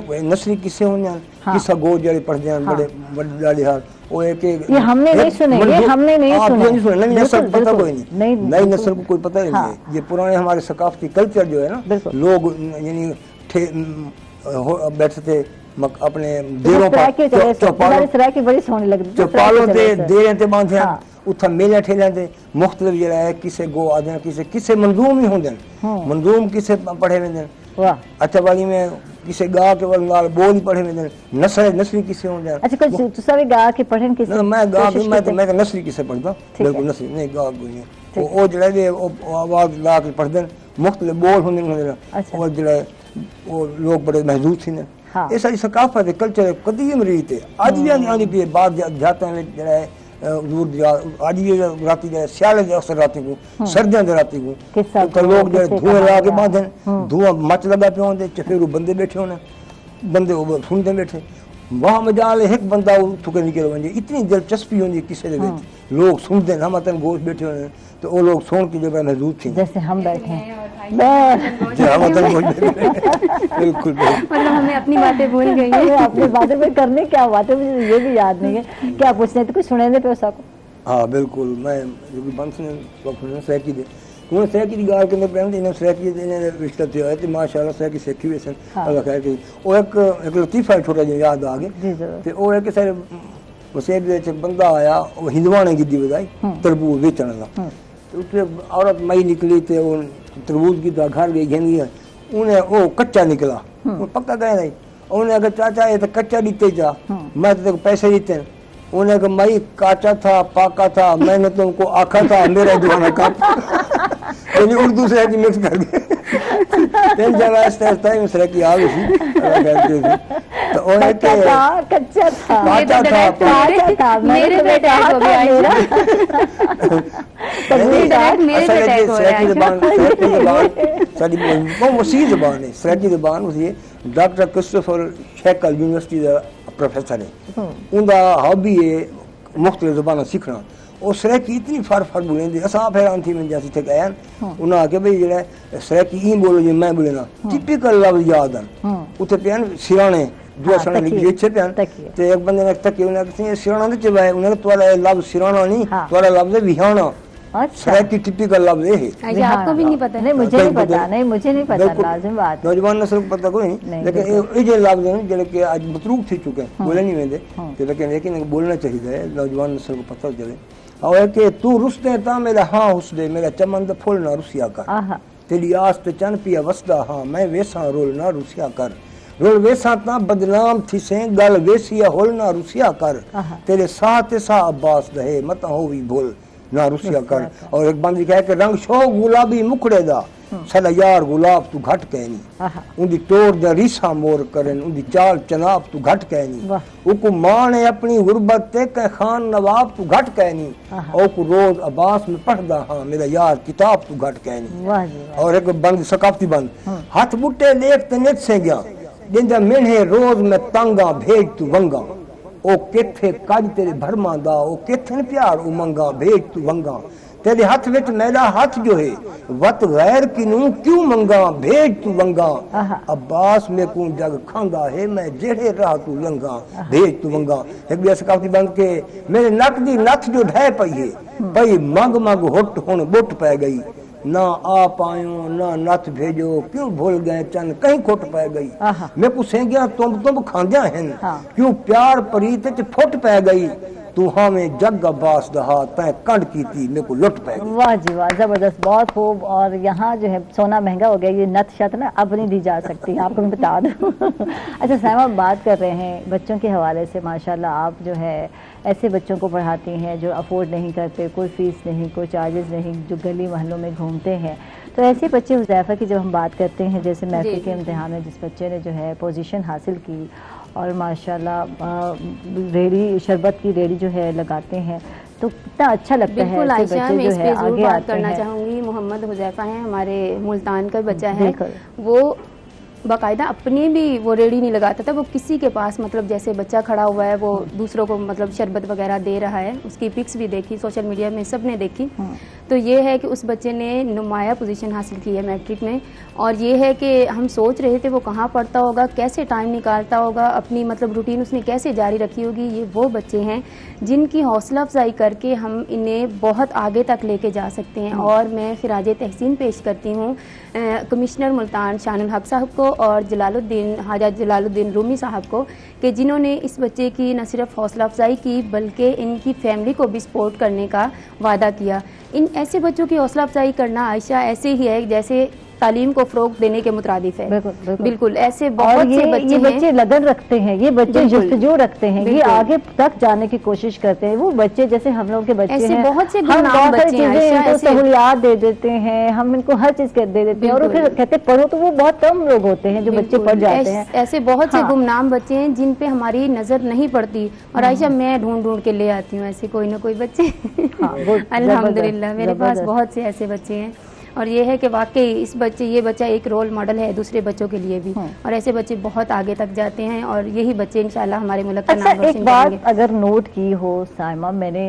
C: وہ نثری قصے ہونے قصہ گو جڑے پڑھتے ہیں بڑے بڑے ڈاڑی ہار
A: یہ ہم نے نہیں سنے, یہ ہم نے نہیں سنے.
C: نئی نسل کو پتہ کوئی نہیں, نئی نسل کو کوئی پتہ نہیں. یہ پرانے ہمارے ثقافتی کلچر جو ہے نا لوگ یعنی بیٹھتے تھے اپنے دیروں پر چوپالوں تے دیریں تے باندھے اتھا میلے ٹھیلیں تے مختلف جڑا ہے کسے گو آدھیں کسے منظوم ہی ہوندیں منظوم کسے پڑھے ہوندیں. اچھا والی میں کسے گا کے والنال بول پڑھے ہوندیں نثری کسے ہوندیں.
A: اچھا کچھ تو سارے گا کے پڑھیں کسے؟
C: میں گا کے میں نثری کسے پڑھتا بالکل نثری نہیں گا کوئی نہیں. وہ جڑا ہے آواز لا کے پڑھ دیں مختلف بول ہوندیں اور جڑا ہے وہ لوگ بڑے محدود تھے. یہ ساری ثقافت ہے کلچر ہے قدیم ریت ہے. اج بھی آنی پی بعد جاتے ہیں جڑا ہے دور اج بھی راتی جڑا سیالے دے اکثر راتی کو سردیاں دے راتی کو لوگ جڑے دھواں لا کے باندھن دھواں مچ لگا پے ہوندے چفیرو بندے بیٹھے ہونے بندے سنتے بیٹھے وہاں مجال ایک بندہ تھکے نکل ونجے اتنی دلچسپی ہوندی کسے دے وچ لوگ سنتے ہیں. ہم تن گوش بیٹھے ہونے تو وہ لوگ سن کے جگہ محدود تھے
A: جیسے ہم بیٹھے ہیں.
C: بالکل
B: مطلب ہمیں اپنی باتیں بھول گئی ہیں.
A: اپنی باتیں پہ کرنے کیا باتیں مجھے یہ بھی یاد نہیں ہے کیا پوچھنے تھے کچھ سنے پہ سکو.
C: ہاں بالکل میں بند سنے سیکی دے انہوں سیکی دی گال کرنے پہنے انہوں سیکی دے رشتہ تھے ہوئے تھے ماشاءاللہ سیکی سیکھی ہوئے سن اللہ خیر کی. وہ ایک لطیفہ چھوٹا جو یاد آگے وہ ہے کہ سارے وسیب دے بندہ آیا وہ ہندوانے کی دی بدائی تربوز بیچنے لگا تو اس عورت مئی نکلی تے وہ تربوز کی تو گھر گئی گھن گیا انہیں وہ کچا نکلا وہ پکا گئے نہیں. انہیں کہا چاچا یہ تو کچا دیتے جا میں تو پیسے دیتے ہیں. انہیں کہا مئی کاچا تھا پاکا تھا میں نے تو ان کو آکھا تھا میرا دوانا کاپا یعنی اردو سے ایک مکس کر گئے. تین جگہ اس طرح میں سرے کی آگئی تھی تو انہیں کہا
A: کچا تھا
C: پاچا تھا
B: میرے پہ اٹیک ہو گیا.
C: سریکی زبان بہت وسیع زبان ہے. سریکی زبان اسی ڈاکٹر کرسٹوفر شیکل یونیورسٹی دا پروفیسر ہے. ان دا ہابی ہے مختلف زبانیں سیکھنا. اور سریکی اتنی فر بولیں دے اساں حیران تھی میں جیسے تک آیا انہاں آ کے بھئی جڑا سریکی این بولو جی میں بولنا ٹپیکل لفظ یاد ہیں اتنے پیان سرانے جو سرانے لکھ اچھے پیان تے ایک بندے نے تک انہاں کہتے ہیں سرانا دے چبائے انہاں کہ توالا لفظ سرانا نہیں توالا لفظ ویہانا. سریکی ٹپیکل لفظ ہے.
B: آپ کو بھی نہیں پتہ؟
A: نہیں مجھے نہیں پتا, نہیں مجھے نہیں پتا. لازم بات
C: نوجوان نسل کو پتہ کوئی نہیں لیکن یہ جو لفظ ہیں جڑے کہ آج متروک تھی چکے ہیں بولے نہیں ویندے لیکن بولنا چاہیے نوجوان نسل کو پتہ چلے. اور ہے کہ تو رستے تا میرا ہاں حسدے میرا چمن دا پھول نہ رسیا کر تیری آس تے چن پیا وسدا ہاں میں ویساں رول نہ رسیا کر رول ویساں تا بدنام تھی سیں گل ویسیا ہول نہ رسیا کر تیرے ساہ تے ساہ عباس دہے متا ہووی بھول نہ رسیا کر. اور ایک بندی کہے کہ رنگ شو گلابی مکڑے دا سدا یار گلاب تو گھٹ کہنی ان دی ٹور دا ریسا مور کرن ان دی چال چناب تو گھٹ کہنی اوکو ماں نے اپنی غربت تے کہ خان نواب تو گھٹ کہنی اوکو روز عباس میں پڑھدا ہاں میرا یار کتاب تو گھٹ کہنی. اور ایک بند ثقافتی بند ہاتھ بوٹے لیک تے نت سے گیا جنجا منہ روز میں تنگا بھیج تو ونگا او کتھے کج تیرے بھرماں دا او کتھن پیار امنگا بھیج تو ونگا تیرے ہاتھ وچ میرا ہاتھ جو ہے وت غیر کنوں کیوں منگا بھیج تو ونگا عباس میں کو جگ کھاندا ہے میں جڑے راہ تو لنگا بھیج تو ونگا ایک بھی ثقافتی بند کے میرے نک دی نتھ جو ڈھے پئی ہے پئی منگ منگ ہٹ ہن بٹ پے گئی نہ آ پایوں نہ نت بھیجو کیوں بھول گئے چن کہیں کھٹ پے گئی میں کو سینگیاں تم کھاندیاں ہیں کیوں پیار پریت وچ پھٹ پے گئی تو ہمیں جگ عباس دہا تے کنڈ کیتی میں کو لٹ پے گئی.
A: واہ جی واہ زبردست بہت خوب. اور یہاں جو ہے سونا مہنگا ہو گیا یہ نت شت نا اب نہیں دی جا سکتی آپ کو میں بتا دوں. اچھا سائمہ بات کر رہے ہیں بچوں کے حوالے سے ماشاءاللہ آپ جو ہے ایسے بچوں کو پڑھاتی ہیں جو افورڈ نہیں کرتے کوئی فیس نہیں کوئی چارجز نہیں جو گلی محلوں میں گھومتے ہیں تو ایسے بچے حذیفہ کی جب ہم بات کرتے ہیں جیسے میٹرک کے امتحان میں جس بچے نے جو ہے پوزیشن حاصل کی اور ماشاءاللہ ریڑھی شربت کی ریڑھی جو ہے لگاتے ہیں تو کتنا اچھا لگتا ہے.
B: بالکل عائشہ میں اس پہ ضرور بات کرنا چاہوں گی. محمد حذیفہ ہیں ہمارے ملتان کا بچہ ہے وہ باقاعدہ اپنی بھی وہ ریڑھی نہیں لگاتا تھا وہ کسی کے پاس مطلب جیسے بچہ کھڑا ہوا ہے وہ دوسروں کو مطلب شربت وغیرہ دے رہا ہے اس کی پکس بھی دیکھی سوشل میڈیا میں سب نے دیکھی. تو یہ ہے کہ اس بچے نے نمایاں پوزیشن حاصل کی ہے میٹرک میں اور یہ ہے کہ ہم سوچ رہے تھے وہ کہاں پڑھتا ہوگا کیسے ٹائم نکالتا ہوگا اپنی مطلب روٹین اس نے کیسے جاری رکھی ہوگی. یہ وہ بچے ہیں جن کی حوصلہ افزائی کر کے ہم انہیں بہت آگے تک لے کے جا سکتے ہیں. اور میں خراج تحسین پیش کرتی ہوں کمشنر ملتان شان الحق صاحب کو اور حاجہ جلال الدین رومی صاحب کو کہ جنہوں نے اس بچے کی نہ صرف حوصلہ افزائی کی بلکہ ان کی فیملی کو بھی سپورٹ کرنے کا وعدہ کیا. ان ایسے بچوں کی حوصلہ افزائی کرنا عائشہ ایسے ہی ہے جیسے تعلیم کو فروغ دینے کے مترادف ہے. بالکل ایسے بہت سے
A: بچے لگن رکھتے ہیں یہ بچے جستجو رکتے ہیں یہ آگے تک جانے کی کوشش کرتے ہیں. وہ بچے جیسے ہم لوگ کے بچے ہیں
B: بہت سے
A: سہولیات دے دیتے ہیں ہم ان کو ہر چیز دے دیتے ہیں اور پھر کہتے پڑھو تو وہ بہت کم لوگ ہوتے ہیں جو بچے پڑھ جاتے ہیں.
B: ایسے بہت سے گمنام بچے ہیں جن پہ ہماری نظر نہیں پڑتی اور عائشہ میں ڈھونڈ کے لے آتی ہوں ایسے کوئی نہ کوئی بچے. الحمدللہ میرے پاس بہت سے ایسے بچے ہیں اور یہ ہے کہ واقعی یہ بچہ ایک رول ماڈل ہے دوسرے بچوں کے لیے بھی اور ایسے بچے بہت آگے تک جاتے ہیں اور یہی بچے انشاءاللہ ہمارے ملک کا نام روشن کریں گے.
A: ایک بات اگر نوٹ کی ہو سائمہ میں نے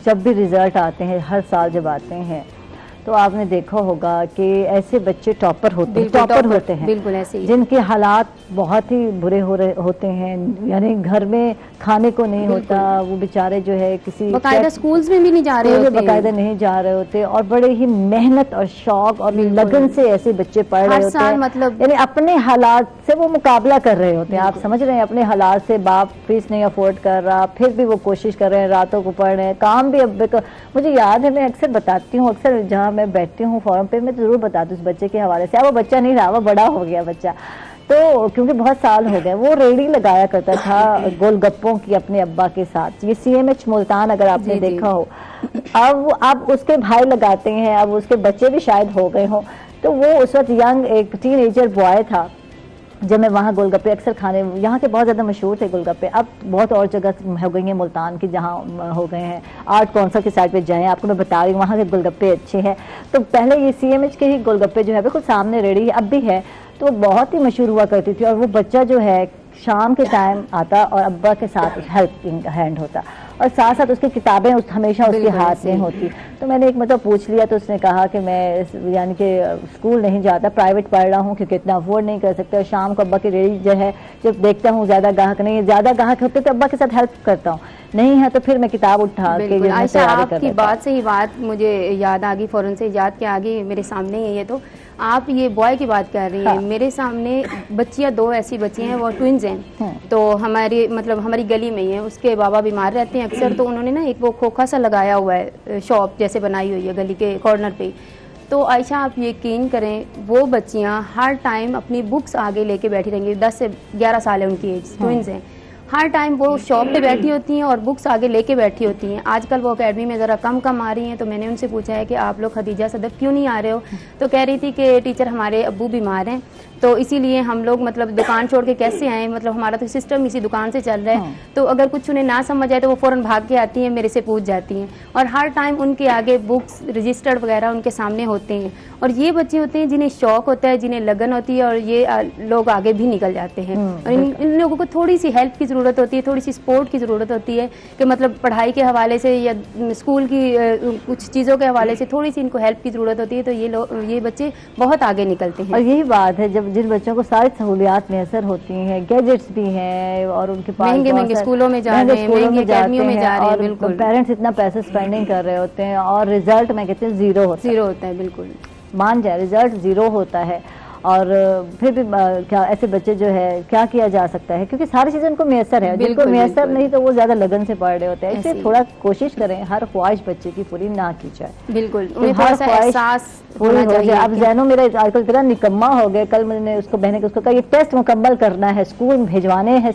A: جب بھی ریزلٹ آتے ہیں ہر سال جب آتے ہیں تو آپ نے دیکھا ہوگا کہ ایسے بچے ٹاپر ہوتے ہیں
B: بالکل ایسے ہی
A: جن کے حالات بہت ہی برے ہوتے ہیں یعنی گھر میں کھانے کو نہیں ہوتا وہ بیچارے جو ہے کسی
B: باقاعدہ سکولز میں بھی نہیں جا رہے ہوتے
A: باقاعدہ نہیں جا رہے ہوتے اور بڑے ہی محنت اور شوق اور لگن سے ایسے بچے پڑھ رہے ہوتے ہیں
B: مطلب
A: یعنی اپنے حالات سے وہ مقابلہ کر رہے ہوتے ہیں. آپ سمجھ رہے ہیں اپنے حالات سے باپ فیس نہیں افورڈ کر رہا پھر بھی وہ کوشش کر رہے ہیں راتوں کو پڑھ رہے ہیں کام بھی. اب مجھے یاد ہے میں اکثر بتاتی ہوں اکثر جہاں میں بیٹھتی ہوں فورم پہ میں ضرور بتاتی ہوں اس بچے کے حوالے سے. اب وہ بچہ نہیں رہا وہ بڑا ہو گیا بچہ تو کیونکہ بہت سال ہو گئے وہ ریڑھی لگایا کرتا تھا گول گپوں کی اپنے ابا کے ساتھ. یہ CMH ملتان اگر آپ نے دیکھا ہو اب اس کے بھائی لگاتے ہیں اب اس کے بچے بھی شاید ہو گئے ہوں تو وہ اس وقت ینگ ایک ٹین ایجر بوائے تھا جب میں وہاں گول گپے اکثر کھانے یہاں کے بہت زیادہ مشہور تھے گول گپے. اب بہت اور جگہ ہو گئی ہیں ملتان کی جہاں ہو گئے ہیں آرٹ کونسل کی سائڈ پہ جائیں آپ کو میں بتا رہی ہوں وہاں کے گول گپے اچھے ہیں. تو پہلے یہ CMH کے ہی گول گپے جو ہے بالکل سامنے ریڑھی اب بھی ہے تو بہت ہی مشہور ہوا کرتی تھی اور وہ بچہ جو ہے شام کے ٹائم آتا اور ابا کے ساتھ ہیلپنگ ہینڈ ہوتا اور ساتھ ساتھ اس کی کتابیں ہمیشہ اس کے ہاتھ میں ہوتی. تو میں نے ایک مطلب پوچھ لیا تو اس نے کہا کہ میں یعنی کہ اسکول نہیں جاتا پرائیویٹ پڑھ رہا ہوں کیونکہ اتنا افورڈ نہیں کر سکتے اور شام کو ابا کی ریڑھی جو ہے جب دیکھتا ہوں زیادہ گاہک نہیں زیادہ گاہک ہوتے تو ابا کے ساتھ ہیلپ کرتا ہوں نہیں ہے تو پھر میں کتاب اٹھا کے
B: عائشہ آپ کی بات سے ہی بات مجھے یاد آ گئی فوراً سے یاد کے آگے میرے سامنے ہی ہے. یہ تو آپ یہ بوائے کی بات کر رہی ہیں میرے سامنے بچیاں دو ایسی بچی ہیں وہ ٹوئنز ہیں تو ہماری گلی میں ہی ہیں اس کے بابا بیمار رہتے ہیں اکثر تو انہوں نے نا ایک وہ کھوکھا سا لگایا ہوا ہے شاپ جیسے بنائی ہوئی ہے گلی کے کارنر پہ. تو عائشہ آپ یقین کریں وہ بچیاں ہر ٹائم اپنی بکس آگے لے کے بیٹھی رہیں گی 10 سے 11 سال ہے ان کی ایج ٹوئنز ہیں ہر ٹائم وہ شاپ پہ بیٹھی ہوتی ہیں اور بکس آگے لے کے بیٹھی ہوتی ہیں. آج کل وہ اکیڈمی میں ذرا کم آ رہی ہیں تو میں نے ان سے پوچھا ہے کہ آپ لوگ خدیجہ صدف کیوں نہیں آ رہے ہو تو کہہ رہی تھی کہ ٹیچر ہمارے ابو بیمار ہیں تو اسی لیے ہم لوگ مطلب دکان چھوڑ کے کیسے آئیں, مطلب ہمارا تو سسٹم اسی دکان سے چل رہا ہے. تو اگر کچھ انہیں نہ سمجھ آئے تو وہ فوراً بھاگ کے آتی ہیں, میرے سے پوچھ جاتی ہیں, اور ہر ٹائم ان کے آگے بکس رجسٹرڈ وغیرہ ان کے سامنے ہوتے ہیں. اور یہ بچے ہوتے ہیں جنہیں شوق ہوتا ہے, جنہیں لگن ہوتی ہے, اور یہ لوگ آگے بھی نکل جاتے ہیں. اور ان لوگوں کو تھوڑی سی ہیلپ کی ضرورت ہوتی ہے, تھوڑی سی سپورٹ کی ضرورت ہوتی ہے, کہ مطلب پڑھائی کے حوالے سے یا اسکول کی کچھ چیزوں کے حوالے سے تھوڑی سی ان کو ہیلپ کی ضرورت ہوتی ہے. تو یہ بچے بہت آگے نکلتے ہیں.
A: اور یہی بات ہے جب جن بچوں کو ساری سہولیات میسر ہوتی ہیں, گیجٹس بھی ہیں, اور ان کے پاس
B: مہنگے اسکولوں میں جا رہے ہیں, مہنگی اکیڈمیوں میں جا رہے ہیں, بالکل
A: پیرنٹس اتنا پیسے اسپینڈنگ کر رہے ہوتے ہیں, اور ریزلٹ میں کہتے ہیں زیرو
B: ہوتا ہے. بالکل
A: مان جائے ریزلٹ زیرو ہوتا ہے. اور پھر بھی کیا ایسے بچے جو ہے کیا کیا جا سکتا ہے, کیونکہ ساری چیزیں ان کو میسر ہے, جن کو میسر نہیں تو وہ زیادہ لگن سے پڑھ رہے ہوتے ہیں. اس لیے تھوڑا کوشش کریں ہر خواہش بچے کی پوری نہ کی جائے.
B: بالکل ہر خواہش
A: پوری ہو جائے. اب زینو میرا آج کل اتنا نکما ہو گیا, کل میں نے اس کو بہن کو اس کو کہا یہ ٹیسٹ مکمل کرنا ہے, اسکول بھیجوانے ہیں,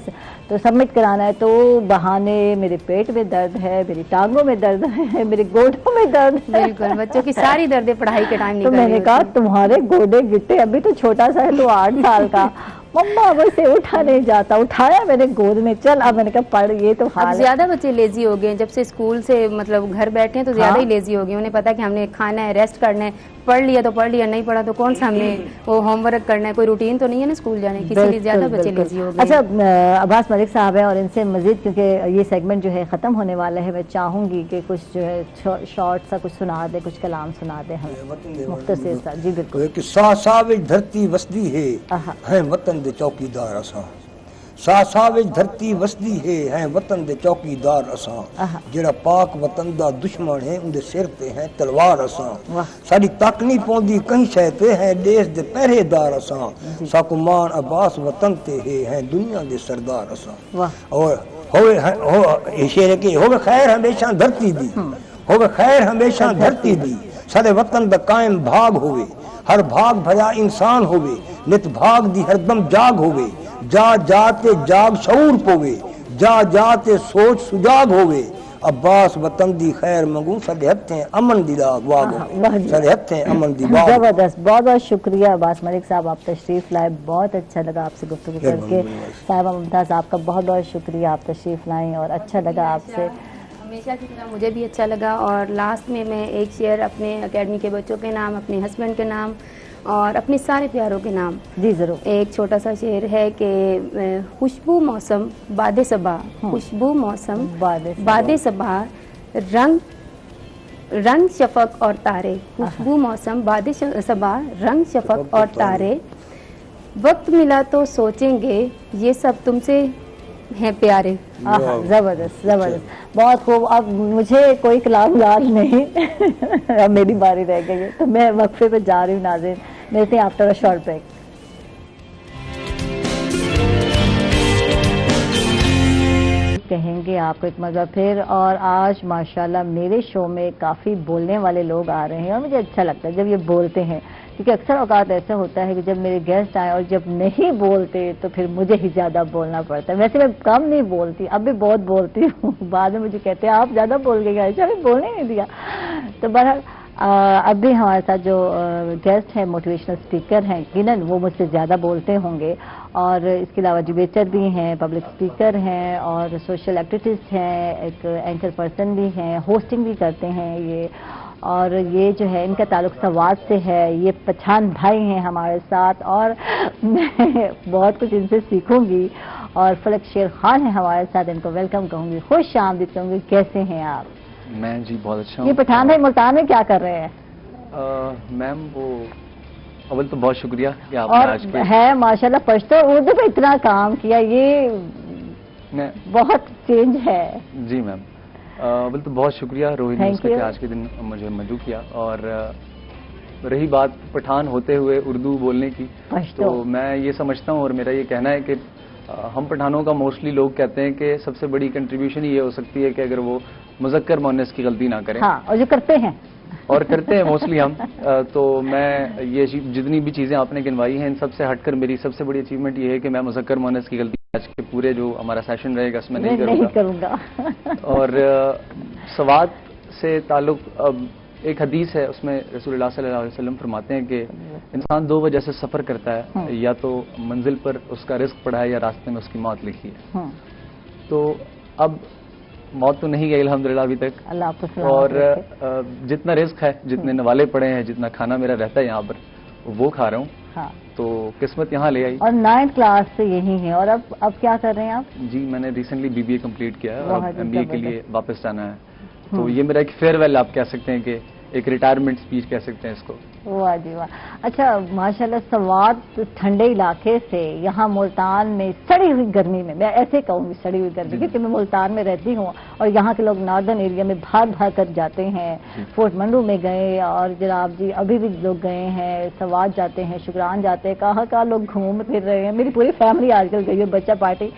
A: تو سبمٹ کرانا ہے, تو بہانے میرے پیٹ میں درد ہے, میری ٹانگوں میں درد ہے, میرے گوڈوں میں درد ہے.
B: بالکل بچوں کی ساری دردیں پڑھائی کے ٹائم
A: تو میں نے کہا تمہارے گوڈے گٹے, ابھی تو چھوٹا سا ہے, تو 8 سال کا, مما مجھ سے اٹھا نہیں جاتا, اٹھایا میں نے گود میں, چل اب میں نے کہا پڑھ. یہ تو
B: اب زیادہ بچے لیزی ہو گئے ہیں, جب سے اسکول سے مطلب گھر بیٹھے ہیں تو زیادہ ہی لیزی ہو گئے. انہیں پتا کہ ہم نے کھانا ہے, ریسٹ کرنا ہے, پڑھ لیا تو پڑھ لیا, نہیں پڑھا تو کون سا ہم نے وہ ہوم ورک کرنا ہے, کوئی روٹین تو نہیں ہے نا اسکول جانے کی, اسی لیے زیادہ بچے لیزی ہو گئے.
A: اچھا عباس ملک صاحب ہیں, اور ان سے مزید کیونکہ یہ سیگمنٹ جو ہے ختم ہونے والا ہے, میں چاہوں گی کہ کچھ جو ہے شارٹ سا کچھ سنا دے, کچھ کلام سنا دے ہمیں مختصر سا. جی بالکل.
C: کہ سا وچ دھرتی وسدی ہے وطن دے چوکیدار اساں, سا وچ دھرتی وسدی ہے وطن دے چوکیدار اساں, جڑا پاک وطن دا دشمن ہے اون دے سر تے ہے تلوار اساں, ساڈی تک نہیں پوندی کہیں شے تے ہے دیس دے پہرے دار اساں, ساکو مان عباس وطن تے ہے دنیا دے سردار اساں. اور ہوئے شعر کہ ہوئے خیر ہمیشہ دھرتی دی, ہوئے خیر ہمیشہ دھرتی دی, سارے وطن دا قائم بھاگ ہوئے, ہر بھاگ بھیا انسان ہوئے, نت بھاگ دی ہر دم جاگ ہوئے, جا جاتے جاگ شعور پوے, جا جاتے سوچ سجاگ ہوئے, عباس وطن دی خیر منگو, سارے ہتھیں امن دی واگ ہوئے, سارے ہتھیں امن دی واگ.
A: زبردست, بہت بہت شکریہ عباس ملک صاحب, آپ تشریف لائے, بہت اچھا لگا آپ سے گفتگو کر کے. صاحبہ ممتاز آپ کا بہت بہت شکریہ, آپ تشریف لائیں, اور اچھا لگا آپ سے.
B: ہمیشہ کی طرح مجھے بھی اچھا لگا. اور لاسٹ میں ایک شعر اپنے اکیڈمی کے بچوں کے نام, اپنے ہسبینڈ کے نام, اور اپنے سارے پیاروں کے نام.
A: جی ضرور.
B: ایک چھوٹا سا شعر ہے کہ خوشبو موسم باد صبا, خوشبو موسم باد صبا, رنگ شفق اور تارے, خوشبو موسم باد صبا, رنگ شفق اور تارے, وقت ملا تو سوچیں گے یہ سب تم سے ہیں پیارے.
A: زبردست زبردست, بہت خوب. اب مجھے کوئی کلام یاد نہیں, اب میری باری رہ گئی ہے, تو میں وقفے پہ جا رہی ہوں. ناظرین ملتے ہیں آفٹر اے شارٹ بریک. کہیں گے آپ کو ایک مزہ پھر, اور آج ماشاءاللہ میرے شو میں کافی بولنے والے لوگ آ رہے ہیں, اور مجھے اچھا لگتا ہے جب یہ بولتے ہیں, کیونکہ اکثر اوقات ایسا ہوتا ہے کہ جب میرے گیسٹ آئیں اور جب نہیں بولتے تو پھر مجھے ہی زیادہ بولنا پڑتا ہے. ویسے میں کم نہیں بولتی, اب بھی بہت بولتی ہوں, بعد میں مجھے کہتے ہیں آپ زیادہ بول گئے, عائشہ بھی بولنے نہیں دیا. تو بہرحال اب بھی ہمارے ساتھ جو گیسٹ ہیں موٹیویشنل اسپیکر ہیں, یقیناً وہ مجھ سے زیادہ بولتے ہوں گے, اور اس کے علاوہ ڈیبیٹر بھی ہیں, پبلک اسپیکر ہیں, اور سوشل ایکٹیوسٹ ہیں, ایک اینکر پرسن بھی ہیں, ہوسٹنگ بھی کرتے ہیں یہ, اور یہ جو ہے ان کا تعلق سوات سے ہے. یہ پٹھان بھائی ہیں ہمارے ساتھ, اور میں بہت کچھ ان سے سیکھوں گی. اور فلک شیر خان ہیں ہمارے ساتھ, ان کو ویلکم کہوں گی, خوش آمدید کہوں گی. کیسے ہیں آپ؟
D: میں جی بہت اچھا ہوں.
A: یہ پٹھان بھائی ملتان میں کیا کر رہے ہیں؟
D: میم وہ اول تو بہت شکریہ کہ آپ
A: اور
D: آج کے
A: ہے ماشاءاللہ پشتو اردو پہ اتنا کام کیا, یہ بہت چینج ہے.
D: جی میم, اول تو بہت شکریہ روہت نیوز کا کہ آج کے دن مجھے مدعو کیا. اور رہی بات پٹھان ہوتے ہوئے اردو بولنے کی, تو میں یہ سمجھتا ہوں اور میرا یہ کہنا ہے کہ ہم پٹھانوں کا موسٹلی لوگ کہتے ہیں کہ سب سے بڑی کنٹریبیوشن یہ ہو سکتی ہے کہ اگر وہ مذکر مؤنث کی غلطی نہ کریں.
A: ہاں, اور جو کرتے ہیں
D: اور کرتے ہیں موسٹلی ہم. تو میں یہ جتنی بھی چیزیں آپ نے گنوائی ہیں ان سب سے ہٹ کر میری سب سے بڑی اچیومنٹ یہ ہے کہ میں مذکر مؤنث کی غلطی آج کے پورے جو ہمارا سیشن رہے گا اس میں نہیں کروں گا. اور سوات سے تعلق ایک حدیث ہے، اس میں رسول اللہ صلی اللہ علیہ وسلم فرماتے ہیں کہ انسان 2 وجہ سے سفر کرتا ہے، یا تو منزل پر اس کا رزق پڑا ہے یا راستے میں اس کی موت لکھی ہے. تو اب موت تو نہیں گئی الحمدللہ ابھی تک، اور جتنا رزق ہے، جتنے نوالے پڑے ہیں، جتنا کھانا میرا رہتا ہے یہاں پر وہ کھا رہا ہوں. تو قسمت یہاں لے آئی. اور
A: 9th کلاس سے یہی ہے. اور اب کیا کر رہے ہیں آپ؟
D: جی میں نے ریسنٹلی BBA کمپلیٹ کیا ہے اور MBA کے لیے واپس جانا ہے. تو یہ میرا ایک فیئر ویل آپ کہہ سکتے ہیں، کہ ایک ریٹائرمنٹ اسپیچ کہہ سکتے ہیں اس کو.
A: واہ جی واہ. اچھا ماشاءاللہ سوات ٹھنڈے علاقے سے یہاں ملتان میں سڑی ہوئی گرمی میں ایسے کہوں گی سڑی ہوئی گرمی، کیونکہ میں ملتان میں رہتی ہوں اور یہاں کے لوگ ناردرن ایریا میں بھاگ کر جاتے ہیں. فورٹ منڈو میں گئے، اور جناب جی ابھی بھی لوگ گئے ہیں، سوات جاتے ہیں، شکران جاتے ہیں، کہاں لوگ گھوم پھر رہے ہیں. میری پوری فیملی آج کل گئی ہے، بچہ پارٹی.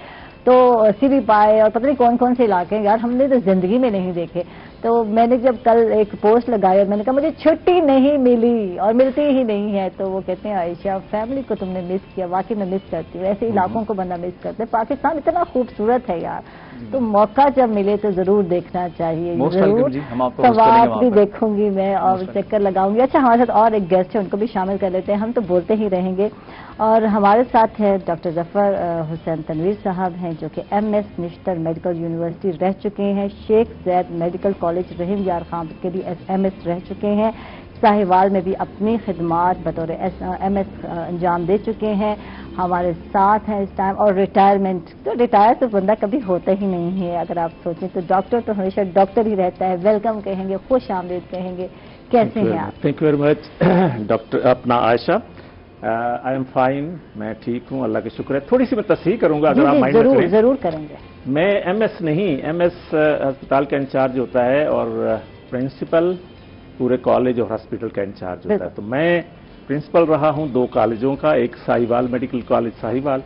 A: تو سیری پائے اور پتہ نہیں کون سے علاقے ہیں یار، ہم نے تو زندگی میں نہیں دیکھے. تو میں نے جب کل ایک پوسٹ لگائی اور میں نے کہا مجھے چھٹی نہیں ملی اور ملتی ہی نہیں ہے، تو وہ کہتے ہیں عائشہ فیملی کو تم نے مس کیا. واقعی میں مس کرتی ہوں، ایسے علاقوں کو بندہ مس کرتا ہے. پاکستان اتنا خوبصورت ہے یار، تو موقع جب ملے تو ضرور دیکھنا چاہیے. ضرور سوات بھی دیکھوں گی میں اور چکر لگاؤں گی. اچھا ہمارے ساتھ اور ایک گیسٹ ہے، ان کو بھی شامل کر لیتے ہیں. ہم تو بولتے ہی رہیں گے. اور ہمارے ساتھ ہے ڈاکٹر ظفر حسین تنویر صاحب ہیں، جو کہ MS نشتر میڈیکل یونیورسٹی رہ چکے ہیں، شیخ زید میڈیکل کالج رحیم یار خان کے بھی MS رہ چکے ہیں، ساہیوال میں بھی اپنی خدمات بطور MS انجام دے چکے ہیں. ہمارے ساتھ ہیں اس ٹائم. اور ریٹائرمنٹ تو ریٹائر تو بندہ کبھی ہوتا ہی نہیں ہے اگر آپ سوچیں تو. ڈاکٹر تو ہمیشہ ڈاکٹر ہی رہتا ہے. ویلکم کہیں گے، خوش آمدید کہیں گے. کیسے ہیں آپ؟
E: Thank you very much doctor اپنا عائشہ. آئی ایم فائن، میں ٹھیک ہوں، اللہ کا شکر ہے. تھوڑی سی میں تصحیح کروں گا اگر آپ مائنڈ کریں.
A: ضرور کریں گے.
E: میں MS نہیں، MS ہسپتال کا انچارج ہوتا ہے اور پرنسپل پورے کالج اور ہاسپٹل کا انچارج ہوتا ہے. تو میں پرنسپل رہا ہوں 2 کالجوں کا، ایک ساہیوال میڈیکل کالج ساہیوال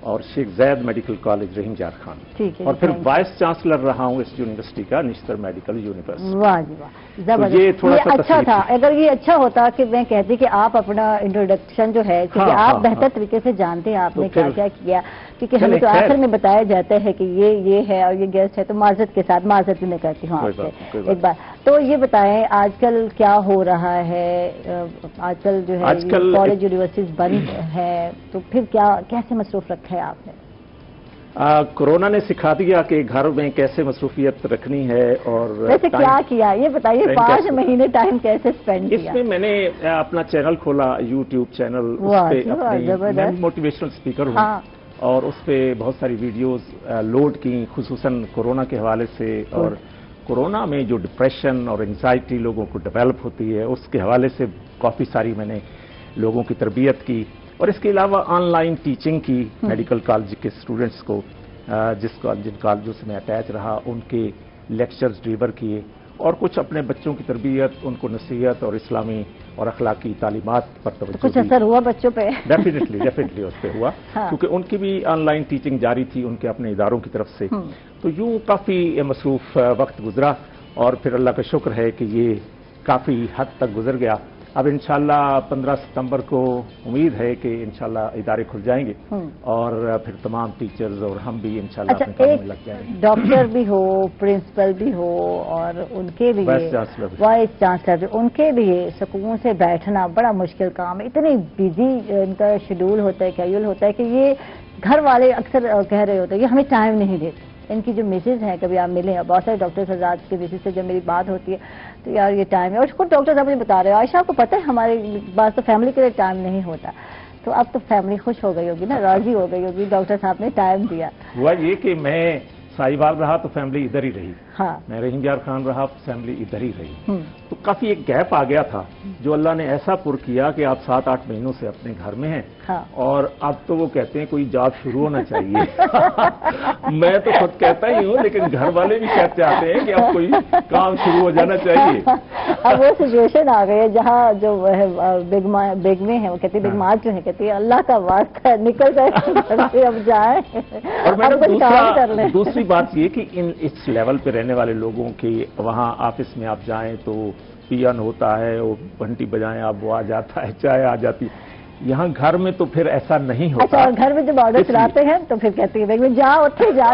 E: اور شیخ زید میڈیکل کالج رحیم یار خان. اور پھر وائس چانسلر رہا ہوں اس یونیورسٹی کا، نشتر میڈیکل یونیورسٹی.
A: واہ جی واہ، زبردست. یہ تھوڑا سا اچھا تھا. اگر یہ اچھا ہوتا کہ میں کہتی کہ آپ اپنا انٹروڈکشن جو ہے، کیونکہ آپ بہتر طریقے سے جانتے ہیں آپ نے کیا کیا کیا، کیونکہ ہمیں تو آخر میں بتایا جاتا ہے کہ یہ ہے اور یہ گیسٹ ہے. تو معذرت کے ساتھ معذرت بھی میں کرتی ہوں آپ سے ایک بار. تو یہ بتائیں آج کل کیا ہو رہا ہے؟ آج کل جو ہے کالج یونیورسٹیز بند ہے، تو پھر کیسے مصروف رکھا ہے آپ نے؟
E: کورونا نے سکھا دیا کہ گھر میں کیسے مصروفیت رکھنی ہے. اور
A: ویسے کیا کیا یہ بتائیے، 5 مہینے ٹائم کیسے سپینڈ کیا؟
E: اس میں میں نے اپنا چینل کھولا، YouTube چینل. میں موٹیویشنل اسپیکر ہوں اور اس پہ بہت ساری ویڈیوز لوڈ کی، خصوصاً کورونا کے حوالے سے. اور کورونا میں جو ڈپریشن اور انزائٹی لوگوں کو ڈیولپ ہوتی ہے اس کے حوالے سے کافی ساری میں نے لوگوں کی تربیت کی. اور اس کے علاوہ آن لائن ٹیچنگ کی میڈیکل کالج کے اسٹوڈنٹس کو، جن کالجوں سے میں اٹیچ رہا ان کے لیکچرز ڈیلیور کیے. اور کچھ اپنے بچوں کی تربیت، ان کو نصیحت اور اسلامی اور اخلاقی تعلیمات پر توجہ.
A: کچھ اثر ہوا بچوں پہ؟
E: ڈیفینیٹلی اس پہ ہوا، کیونکہ ان کی بھی آن لائن ٹیچنگ جاری تھی ان کے اپنے اداروں کی طرف سے. تو یوں کافی مصروف وقت گزرا اور پھر اللہ کا شکر ہے کہ یہ کافی حد تک گزر گیا. اب انشاءاللہ 15 ستمبر کو امید ہے کہ انشاءاللہ ادارے کھل جائیں گے اور پھر تمام ٹیچرز اور ہم بھی انشاءاللہ اپنے کام میں لگ جائیں گے.
A: ڈاکٹر بھی ہو، پرنسپل بھی ہو، اور ان کے لیے وائس چانسلر، ان کے لیے سکون سے بیٹھنا بڑا مشکل کام ہے. اتنی بزی ان کا شیڈول ہوتا ہے، کیجول ہوتا ہے کہ یہ گھر والے اکثر کہہ رہے ہوتے ہیں کہ ہمیں ٹائم نہیں دیتے. ان کی جو مسز ہیں، کبھی آپ ملیں، بہت سارے ڈاکٹر حضرات کے مسز سے جب میری بات ہوتی ہے تو یار یہ ٹائم ہے. اور خود ڈاکٹر صاحب مجھے بتا رہے ہو عائشہ آپ کو پتہ ہے ہمارے پاس تو فیملی کے لیے ٹائم نہیں ہوتا. تو اب تو فیملی خوش ہو گئی ہوگی نا، راضی ہو گئی ہوگی، ڈاکٹر صاحب نے ٹائم دیا.
E: ہوا یہ کہ میں ساہیوال رہا تو فیملی ادھر ہی رہی. میں رحیم یار خان رہا، فیملی ادھر ہی رہی. تو کافی ایک گیپ آ گیا تھا جو اللہ نے ایسا پر کیا کہ آپ 7-8 مہینوں سے اپنے گھر میں ہیں. اور اب تو وہ کہتے ہیں کوئی جاب شروع ہونا چاہیے. میں تو خود کہتا ہی ہوں، لیکن گھر والے بھی کہتے آتے ہیں کہ اب کوئی کام شروع ہو جانا چاہیے.
A: اب وہ سچویشن آ گئی ہے جہاں جو بیگمیں ہیں، وہ کہتی بیگمات جو ہیں کہتی ہے اللہ کا واسطہ نکل جائے اب جائیں.
E: اور میں دوسری بات یہ کہ اس لیول پہ رہنے والے لوگوں کی وہاں آفس میں آپ جائیں تو پین ہوتا ہے، وہ گھنٹی بجائیں آپ، وہ آ جاتا ہے، چائے آ جاتی. یہاں گھر میں تو پھر ایسا نہیں ہوتا.
A: اچھا، گھر میں جب آرڈر چلاتے ہیں تو پھر کہتی ہے جا اتنے جا.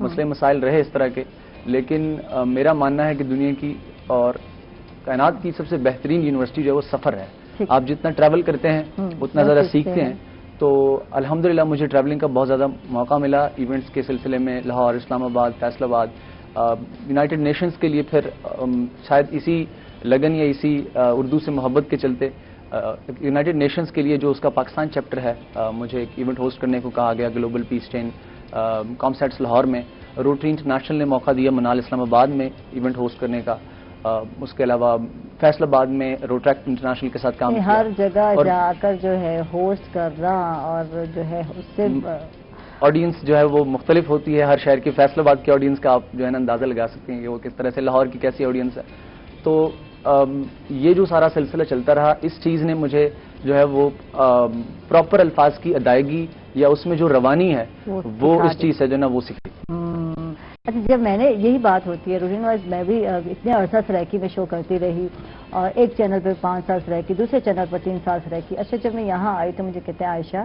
D: مسئلے مسائل رہے اس طرح کے، لیکن میرا ماننا ہے کہ دنیا کی اور کائنات کی سب سے بہترین یونیورسٹی جو ہے وہ سفر ہے. آپ جتنا ٹریول کرتے ہیں اتنا زیادہ سیکھتے ہیں. تو الحمدللہ مجھے ٹریولنگ کا بہت زیادہ موقع ملا ایونٹس کے سلسلے میں، لاہور، اسلام آباد، فیصل آباد، یونائٹڈ نیشنز کے لیے. پھر شاید اسی لگن یا اسی اردو سے محبت کے چلتے یونائٹڈ نیشنز کے لیے جو اس کا پاکستان چیپٹر ہے، مجھے ایک ایونٹ ہوسٹ کرنے کو کہا گیا گلوبل پیس چین کامسیٹس لاہور میں. روٹری انٹرنیشنل نے موقع دیا منال اسلام آباد میں ایونٹ ہوسٹ کرنے کا. اس کے علاوہ فیصل آباد میں روٹریکٹ انٹرنیشنل کے ساتھ کام کیا.
A: ہر جگہ جا کر جو ہے ہوسٹ کرنا اور جو ہے اس سے
D: آڈینس جو ہے وہ مختلف ہوتی ہے ہر شہر کی. فیصل آباد کی آڈینس کا آپ جو ہے نا اندازہ لگا سکتے ہیں کہ وہ کس طرح سے، لاہور کی کیسی آڈینس ہے. تو یہ جو سارا سلسلہ چلتا رہا، اس چیز نے مجھے جو ہے وہ پراپر الفاظ کی ادائیگی یا اس میں جو روانی ہے وہ اس چیز سے جو ہے نا وہ سیکھی.
A: اچھا، جب میں نے یہی بات ہوتی ہے روحین وائز، میں بھی اتنے عرصہ سرائکی میں شو کرتی رہی اور ایک چینل پہ 5 سال سرائکی، دوسرے چینل پر 3 سال سرائکی. اچھا، جب میں یہاں آئی تو مجھے کہتے ہیں عائشہ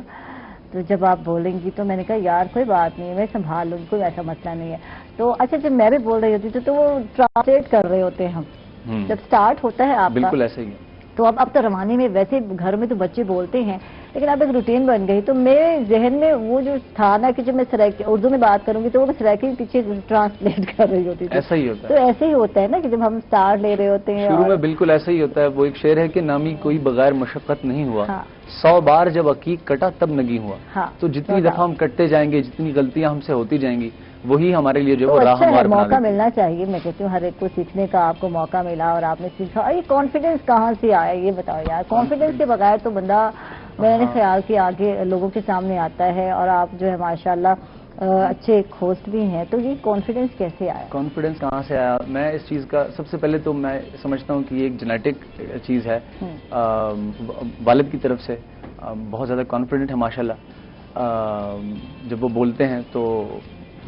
A: تو جب آپ بولیں گی تو میں نے کہا یار کوئی بات نہیں ہے، میں سنبھال لوں گی، کوئی ایسا مسئلہ نہیں ہے. تو اچھا جب میں بھی بول رہی ہوتی تو وہ ٹرانسلیٹ کر رہے ہوتے ہیں ہم جب سٹارٹ ہوتا ہے آپ کا.
D: بالکل ایسا ہی ہے.
A: تو اب تو روانی میں ویسے گھر میں تو بچے بولتے ہیں، لیکن اب ایک روٹین بن گئی. تو میرے ذہن میں وہ جو تھا نا کہ جب میں سرائکی اردو میں بات کروں گی تو وہ سرائکی پیچھے ٹرانسلیٹ کر رہی ہوتی تھی.
D: ایسا ہی ہوتا ہے.
A: تو ایسے ہی ہوتا ہے نا کہ جب ہم سٹارٹ لے رہے ہوتے ہیں
D: شروع میں بالکل ایسا ہی ہوتا ہے. وہ ایک شعر ہے کہ نامی کوئی بغیر مشقت نہیں ہوا، 100 بار جب عقیق کٹا تب نگی ہوا. تو جتنی دفعہ ہم کٹتے جائیں گے، جتنی غلطیاں ہم سے ہوتی جائیں گی، وہی ہمارے لیے جو راہ ہموار بنا
A: موقع ملنا چاہیے. میں کہتی ہوں ہر ایک کو سیکھنے کا آپ کو موقع ملا اور آپ نے سیکھا. اور یہ کانفیڈنس کہاں سے آیا یہ بتاؤ یار. کانفیڈنس کے بغیر تو بندہ، میں نے خیال کیا آگے لوگوں کے سامنے آتا ہے. اور آپ جو ہے ماشاءاللہ اچھے ہوسٹ بھی ہیں. تو یہ کانفیڈنس کیسے آیا؟
D: کانفیڈنس کہاں سے آیا؟ میں اس چیز کا سب سے پہلے تو میں سمجھتا ہوں کہ یہ ایک جینیٹک چیز ہے. والد کی طرف سے بہت زیادہ کانفیڈنٹ ہے ماشاءاللہ. جب وہ بولتے ہیں تو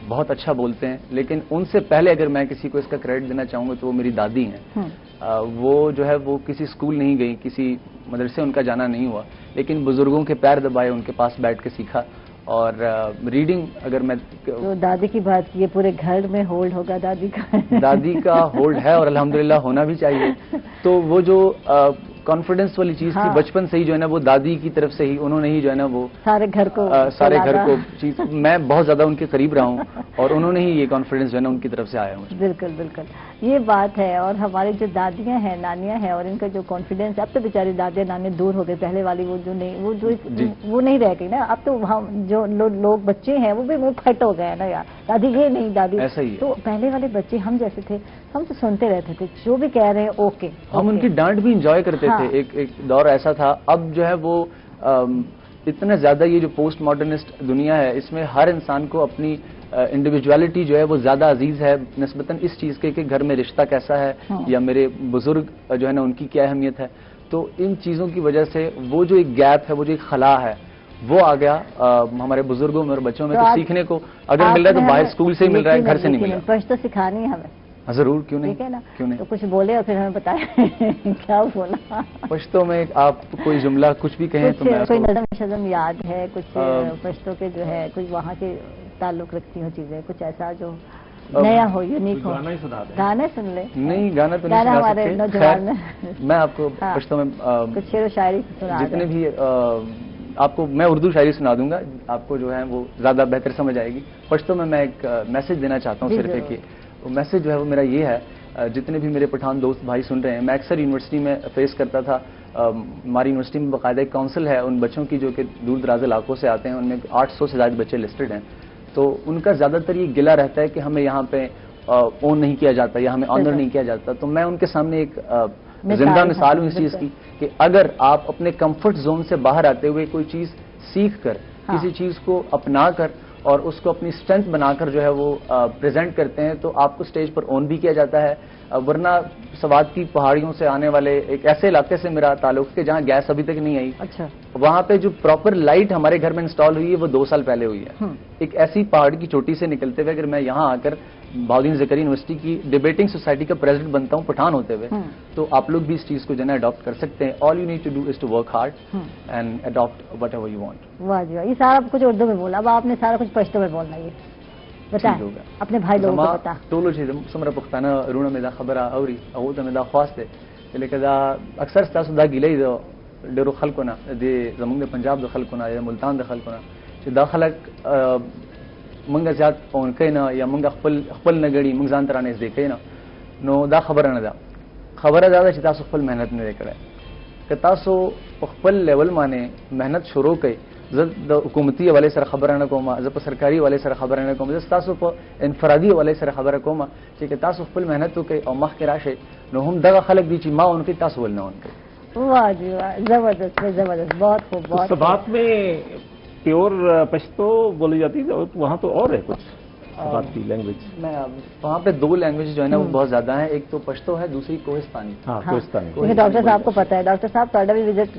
D: بہت اچھا بولتے ہیں. لیکن ان سے پہلے اگر میں کسی کو اس کا کریڈٹ دینا چاہوں گا تو وہ میری دادی ہیں. وہ جو ہے وہ کسی اسکول نہیں گئی، کسی مدرسے ان کا جانا نہیں ہوا، لیکن بزرگوں کے پیر دبائے، ان کے پاس بیٹھ کے سیکھا. اور ریڈنگ اگر میں
A: تو دادی کی بات کی، پورے گھر میں ہولڈ ہوگا دادی کا.
D: دادی کا ہولڈ ہے اور الحمدللہ ہونا بھی چاہیے. تو وہ جو کانفیڈنس والی چیز تھی بچپن سے ہی جو ہے نا وہ دادی کی طرف سے ہی انہوں نے ہی جو ہے نا وہ سارے گھر کو چیز. میں بہت زیادہ ان کے قریب رہا ہوں اور انہوں نے ہی یہ کانفیڈنس جو ہے نا ان کی طرف سے آیا مجھے.
A: بالکل بالکل یہ بات ہے. اور ہماری جو دادیاں ہیں، نانیاں ہیں، اور ان کا جو کانفیڈنس، اب تو بیچاری دادیاں نانیاں دور ہو گئے. پہلے والی وہ جو نہیں وہ نہیں رہ گئی نا. اب تو جو لوگ بچے ہیں وہ بھی منہ پھٹ ہو گئے نا یار، دادی یہ نہیں دادی ایسا ہی. تو پہلے والے بچے ہم جیسے تھے، ہم تو سنتے رہتے تھے جو بھی کہہ رہے ہیں اوکے.
D: ہم ان کی ڈانٹ بھی انجوائے کرتے تھے. ایک دور ایسا تھا. اب جو ہے وہ اتنا زیادہ یہ جو پوسٹ ماڈرنسٹ دنیا ہے اس میں ہر انسان کو اپنی انڈیویجوالٹی جو ہے وہ زیادہ عزیز ہے نسبتاً اس چیز کے کہ گھر میں رشتہ کیسا ہے یا میرے بزرگ جو ہے نا ان کی کیا اہمیت ہے. تو ان چیزوں کی وجہ سے وہ جو ایک گیپ ہے، وہ جو ایک خلا ہے، وہ آ گیا ہمارے بزرگوں میں اور بچوں میں. تو سیکھنے کو اگر مل رہا ہے تو باہر اسکول سے ہی مل رہا ہے، گھر سے نہیں مل رہا.
A: پشتو سکھانی ہے ہمیں.
D: ضرور، کیوں نہیں.
A: ٹھیک ہے نا.
D: کیوں نہیں.
A: تو کچھ بولے اور پھر ہمیں بتائیں کیا بولا.
D: پشتو میں آپ کوئی جملہ کچھ بھی کہیں تو
A: کوئی نظم شظم یاد ہے کچھ پشتو کے جو ہے کچھ وہاں کے تعلق رکھتی ہوں چیزیں، کچھ ایسا جو نیا ہو، یونیک ہو. گانا سن لیں.
D: نہیں، گانا تو نہیں سنا سکتے. میں آپ کو پشتو میں
A: کچھ شعر و شاعری سنا
D: جتنے بھی آپ کو میں اردو شاعری سنا دوں گا، آپ کو جو ہے وہ زیادہ بہتر سمجھ آئے گی. پشتو میں ایک میسج دینا چاہتا ہوں صرف کہ وہ میسج جو ہے وہ میرا یہ ہے. جتنے بھی میرے پٹھان دوست بھائی سن رہے ہیں، میں اکثر یونیورسٹی میں فیس کرتا تھا. ہماری یونیورسٹی میں باقاعدہ ایک کونسل ہے ان بچوں کی جو کہ دور دراز علاقوں سے آتے ہیں. ان میں 800 سے زائد بچے لسٹڈ ہیں. تو ان کا زیادہ تر یہ گلہ رہتا ہے کہ ہمیں یہاں پہ اون نہیں کیا جاتا یا ہمیں آنر نہیں کیا جاتا. تو میں ان کے سامنے ایک زندہ مثال ہوں اس چیز کی کہ اگر آپ اپنے کمفرٹ زون سے باہر آتے ہوئے کوئی چیز سیکھ کر، کسی چیز کو اپنا کر اور اس کو اپنی اسٹرینتھ بنا کر جو ہے وہ پریزنٹ کرتے ہیں تو آپ کو اسٹیج پر اون بھی کیا جاتا ہے. ورنہ سوات کی پہاڑیوں سے آنے والے ایک ایسے علاقے سے میرا تعلق کہ جہاں گیس ابھی تک نہیں آئی. اچھا. وہاں پہ جو پراپر لائٹ ہمارے گھر میں انسٹال ہوئی ہے وہ 2 سال پہلے ہوئی ہے. ایک ایسی پہاڑ کی چوٹی سے نکلتے ہوئے اگر میں یہاں آ کر بہاؤدین زکری یونیورسٹی کی ڈیبیٹنگ سوسائٹی کا پریزیڈنٹ بنتا ہوں پٹھان ہوتے ہوئے، تو آپ لوگ بھی اس چیز کو جو ہے اڈاپٹ کر سکتے ہیں. All you need to do is to work hard and adapt whatever you want.
A: واہ جی واہ، یہ سارا کچھ اردو میں بولا، اب آپ نے سارا کچھ پشتو میں بولنا. یہ بتائیں اپنے بھائی لوگوں کو بتا
D: ټولو چې څومره پښتانه رونه مې دا خبره اوري هغه ته مې دا خواست دی لکه دا اکثر تاسو دا ګیلې د ډیرو خلکو نه د زمونږ د پنجاب د خلکو نه یا ملتان د خلکو نه چې دا خلک مونږ زیات اونکې نه یا مونږ خپل نه ګړي مونږ ځان تر نږدې کوي نه نو دا خبره نه ده خبره دا ده چې تاسو خپل مهنت نه کړئ که تاسو خپل لیول باندې مهنت شروع کړئ زه د حکومتي حوالې سره خبره نه کوم زه په سرکاري حوالې سره خبره نه کوم زه تاسو په انفرادي حوالې سره خبره کوم چې که تاسو خپل مهنت وکړئ او مخکې راشئ نو هم دغه خلک دي چې ما اونکې تاسو ول نه اونکئ
A: واہ جی واہ زبردست زبردست بہت خوب بہت
E: سبات میں پیور پشتو بولی جاتی ہے وہاں تو اور ہے کچھ سبات کی لینگویج
D: میں وہاں پہ دو لینگویج جو ہے نا وہ بہت زیادہ ہیں ایک تو پشتو ہے دوسری کوہستانی
E: کوہستانی
A: ڈاکٹر صاحب کو پتا ہے ڈاکٹر صاحب کا بھی وزٹ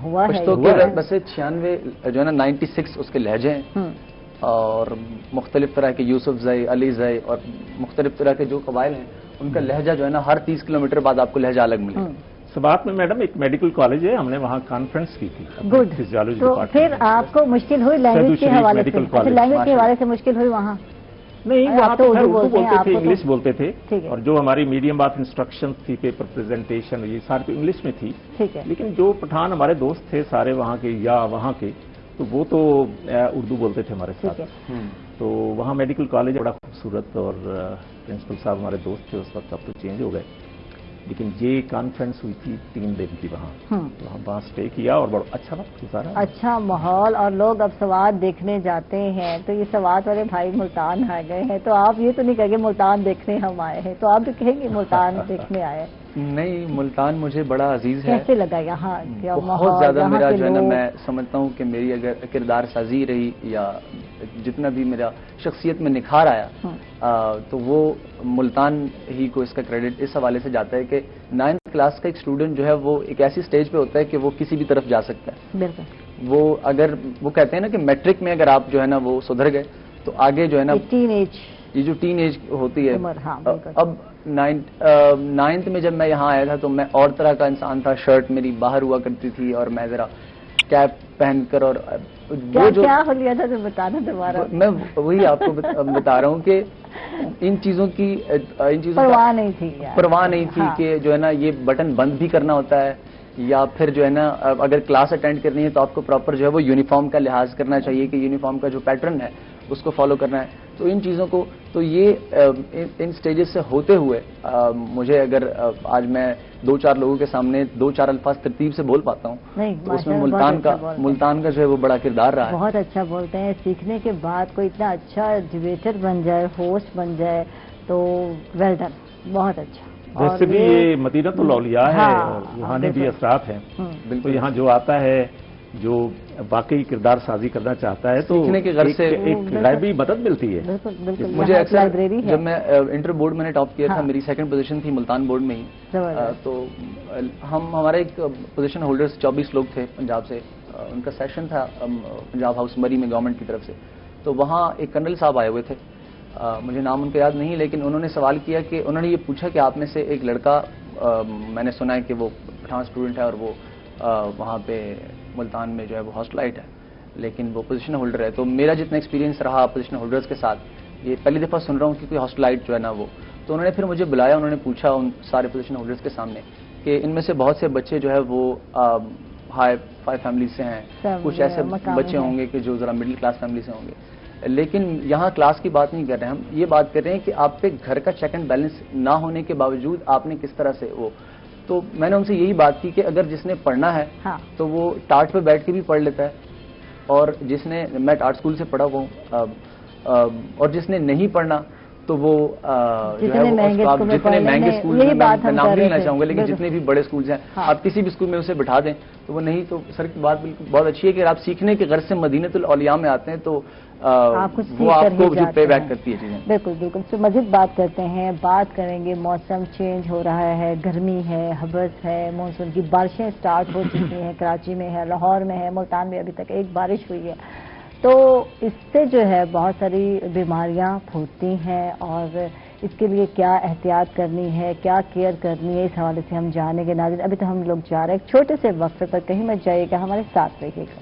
A: ہوا ہے
D: پشتو کے ویسے 96 جو ہے نا 96 اس کے لہجے ہیں اور مختلف طرح کے یوسف زئی علی زئی اور مختلف طرح کے جو قبائل ہیں ان کا لہجہ جو ہے نا ہر 30 کلومیٹر بعد آپ کو لہجہ الگ ملے گا
E: سبات میں میڈم ایک میڈیکل کالج ہے ہم نے وہاں کانفرنس کی تھی
A: گڈ تو پھر آپ کو مشکل ہوئی لینگویج کے حوالے سے لینگویج کے حوالے سے مشکل ہوئی وہاں
E: نہیں وہاں تو اردو بولتے تھے انگلش بولتے تھے اور جو ہماری میڈیم آف انسٹرکشن تھی پیپر پریزنٹیشن یہ ساری تو انگلش میں تھی لیکن جو پٹھان ہمارے دوست تھے سارے وہاں کے یا وہاں کے تو وہ تو اردو بولتے تھے ہمارے ساتھ تو وہاں میڈیکل کالج بڑا خوبصورت اور پرنسپل صاحب ہمارے دوست تھے اس وقت اب تو چینج ہو گئے لیکن یہ کانفرنس ہوئی تھی 3 دن کی وہاں تو ہم وہاں اسٹے کیا اور بڑا اچھا وقت گزارا
A: اچھا ماحول اور لوگ اب سوات دیکھنے جاتے ہیں تو یہ سوات والے بھائی ملتان آ گئے ہیں تو آپ یہ تو نہیں کہیں گے ملتان دیکھنے ہم آئے ہیں تو آپ بھی کہیں گے ملتان دیکھنے آئے
D: نہیں ملتان مجھے بڑا عزیز ہے
A: کیسے لگا یہاں
D: بہت زیادہ میرا جو ہے نا میں سمجھتا ہوں کہ میری اگر کردار سازی رہی یا جتنا بھی میرا شخصیت میں نکھار آیا تو وہ ملتان ہی کو اس کا کریڈٹ اس حوالے سے جاتا ہے کہ 9th کلاس کا ایک اسٹوڈنٹ جو ہے وہ ایک ایسی سٹیج پہ ہوتا ہے کہ وہ کسی بھی طرف جا سکتا ہے
A: بالکل
D: وہ اگر وہ کہتے ہیں نا کہ میٹرک میں اگر آپ جو ہے نا وہ سدھر گئے تو آگے جو ہے نا یہ جو ٹین ایج ہوتی ہے اب 9th میں جب میں یہاں آیا تھا تو میں اور طرح کا انسان تھا شرٹ میری باہر ہوا کرتی تھی اور میں ذرا کیپ پہن کر اور وہ جو
A: کیا ہو لیا تھا تو بتانا دوبارہ
D: میں وہی آپ کو بتا رہا ہوں کہ ان چیزوں کی
A: پرواہ نہیں تھی
D: کہ جو ہے نا یہ بٹن بند بھی کرنا ہوتا ہے یا پھر جو ہے نا اگر کلاس اٹینڈ کرنی ہے تو آپ کو پراپر جو ہے وہ یونیفارم کا لحاظ کرنا چاہیے کہ یونیفارم کا جو پیٹرن ہے اس کو فالو کرنا ہے تو ان چیزوں کو تو یہ ان سٹیجز سے ہوتے ہوئے مجھے اگر آج میں 2-4 لوگوں کے سامنے 2-4 الفاظ ترتیب سے بول پاتا ہوں تو اس میں ملتان کا جو ہے وہ بڑا کردار رہا ہے
A: بہت اچھا بولتے ہیں سیکھنے کے بعد کوئی اتنا اچھا ڈیبیٹر بن جائے ہوسٹ بن جائے تو ویل ڈن بہت اچھا
E: ویسے بھی یہ مدینۃ الاولیاء ہے اور روحانی بھی اثرات ہیں بالکل یہاں جو آتا ہے جو واقعی کردار سازی کرنا چاہتا ہے تو
D: سیکھنے کے غرض سے
E: ایک غیبی مدد ملتی ہے
D: مجھے اکثر جب میں انٹر بورڈ میں نے ٹاپ کیا تھا میری 2nd پوزیشن تھی ملتان بورڈ میں ہی تو ہمارے ایک پوزیشن ہولڈرز 24 لوگ تھے پنجاب سے ان کا سیشن تھا پنجاب ہاؤس مری میں گورنمنٹ کی طرف سے تو وہاں ایک کرنل صاحب آئے ہوئے تھے مجھے نام ان کا یاد نہیں لیکن انہوں نے سوال کیا کہ انہوں نے یہ پوچھا کہ آپ میں سے ایک لڑکا میں نے سنا ہے کہ وہ پٹھان اسٹوڈنٹ ہے اور وہ وہاں پہ ملتان میں جو ہے وہ ہاسٹلائٹ ہے لیکن وہ پوزیشن ہولڈر ہے تو میرا جتنا ایکسپیرینس رہا پوزیشن ہولڈرز کے ساتھ یہ پہلی دفعہ سن رہا ہوں کہ کوئی ہاسٹلائٹ جو ہے نا وہ تو انہوں نے پھر مجھے بلایا انہوں نے پوچھا ان سارے پوزیشن ہولڈرز کے سامنے کہ ان میں سے بہت سے بچے جو ہے وہ ہائی فیملی سے ہیں کچھ ایسے بچے ہوں گے کہ جو ذرا مڈل کلاس فیملی سے ہوں گے لیکن یہاں کلاس کی بات نہیں کر رہے ہم یہ بات کر رہے ہیں کہ آپ پہ گھر کا چیک اینڈ بیلنس نہ ہونے کے باوجود آپ نے کس طرح سے وہ تو میں نے ان سے یہی بات کی کہ اگر جس نے پڑھنا ہے تو وہ ٹاٹ پہ بیٹھ کے بھی پڑھ لیتا ہے اور جس نے میں ٹاٹ اسکول سے پڑھا ہوں اور جس نے نہیں پڑھنا تو وہ جتنے مہنگے اسکول میں نام نہیں لینا چاہوں گا لیکن جتنے بھی بڑے اسکولز ہیں آپ کسی بھی اسکول میں اسے بٹھا دیں تو وہ نہیں تو سر کی بات بالکل بہت اچھی ہے کہ آپ سیکھنے کے غرض سے مدینۃ الاولیاء میں آتے ہیں تو وہ آپ کو جو پے بیک کرتی ہے چیزیں
A: بالکل بالکل تو مزید بات کرتے ہیں بات کریں گے موسم چینج ہو رہا ہے گرمی ہے حبس ہے مانسون کی بارشیں سٹارٹ ہو چکی ہیں کراچی میں ہے لاہور میں ہے ملتان میں ابھی تک ایک بارش ہوئی ہے تو اس سے جو ہے بہت ساری بیماریاں پھوٹتی ہیں اور اس کے لیے کیا احتیاط کرنی ہے کیا کیئر کرنی ہے اس حوالے سے ہم جانیں گے ناظرین ابھی تو ہم لوگ جا رہے ہیں ایک چھوٹے سے وقفے پر کہیں مت جائیے گا ہمارے ساتھ رہیے گا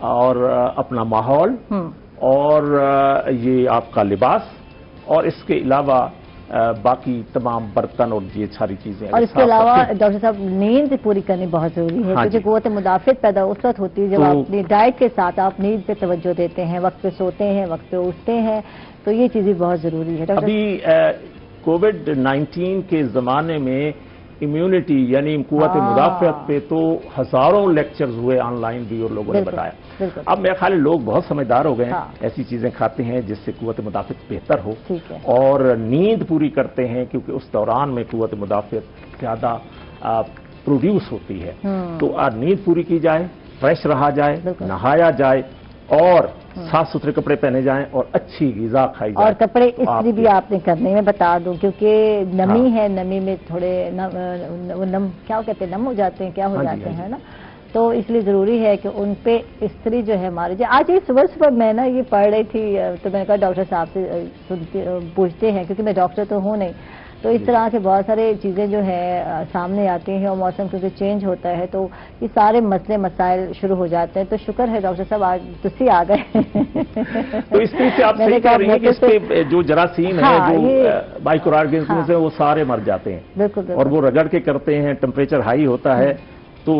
E: اور اپنا ماحول اور یہ آپ کا لباس اور اس کے علاوہ باقی تمام برتن اور یہ ساری چیزیں.
A: اور اس کے علاوہ ڈاکٹر صاحب نیند پوری کرنی بہت ضروری ہے کیونکہ قوت مدافعت پیدا اس وقت ہوتی ہے جب آپ اپنی ڈائٹ کے ساتھ آپ نیند پہ توجہ دیتے ہیں، وقت پہ سوتے ہیں، وقت پہ اٹھتے ہیں، تو یہ چیزیں بہت ضروری ہے.
E: ابھی کووڈ-19 کے زمانے میں امیونٹی یعنی قوت مدافعت پہ تو ہزاروں لیکچرز ہوئے آن لائن بھی اور لوگوں نے بتایا. اب میرے خیال لوگ بہت سمجھدار ہو گئے ہیں، ایسی چیزیں کھاتے ہیں جس سے قوت مدافعت بہتر ہو اور نیند پوری کرتے ہیں کیونکہ اس دوران میں قوت مدافعت زیادہ پروڈیوس ہوتی ہے. تو نیند پوری کی جائے، فریش رہا جائے، نہایا جائے اور صاف ستھرے کپڑے پہنے جائیں اور اچھی غذا کھائی جائے.
A: اور کپڑے استری بھی آپ نے کرنے میں بتا دوں کیونکہ نمی ہے، نمی میں تھوڑے کیا کہتے ہیں، نم ہو جاتے ہیں، کیا ہو جاتے ہیں نا، تو اس لیے ضروری ہے کہ ان پہ استری جو ہے ہمارے آج یہ صبح میں نا یہ پڑھ رہی تھی تو میں نے کہا ڈاکٹر صاحب سے پوچھتے ہیں کیونکہ میں ڈاکٹر تو ہوں نہیں، تو اس طرح کے بہت سارے چیزیں جو ہے سامنے آتی ہیں اور موسم کیونکہ چینج ہوتا ہے تو یہ سارے مسئلے مسائل شروع ہو جاتے ہیں. تو شکر ہے ڈاکٹر صاحب آج تسی آ گئے.
E: تو اس طرح سے آپ صحیح کہہ رہی ہیں کہ اس کے جو جراثیم ہیں جو مائکرو آرگنزمز ہیں وہ سارے مر جاتے ہیں. بالکل. اور وہ رگڑ کے کرتے ہیں، ٹمپریچر ہائی ہوتا ہے تو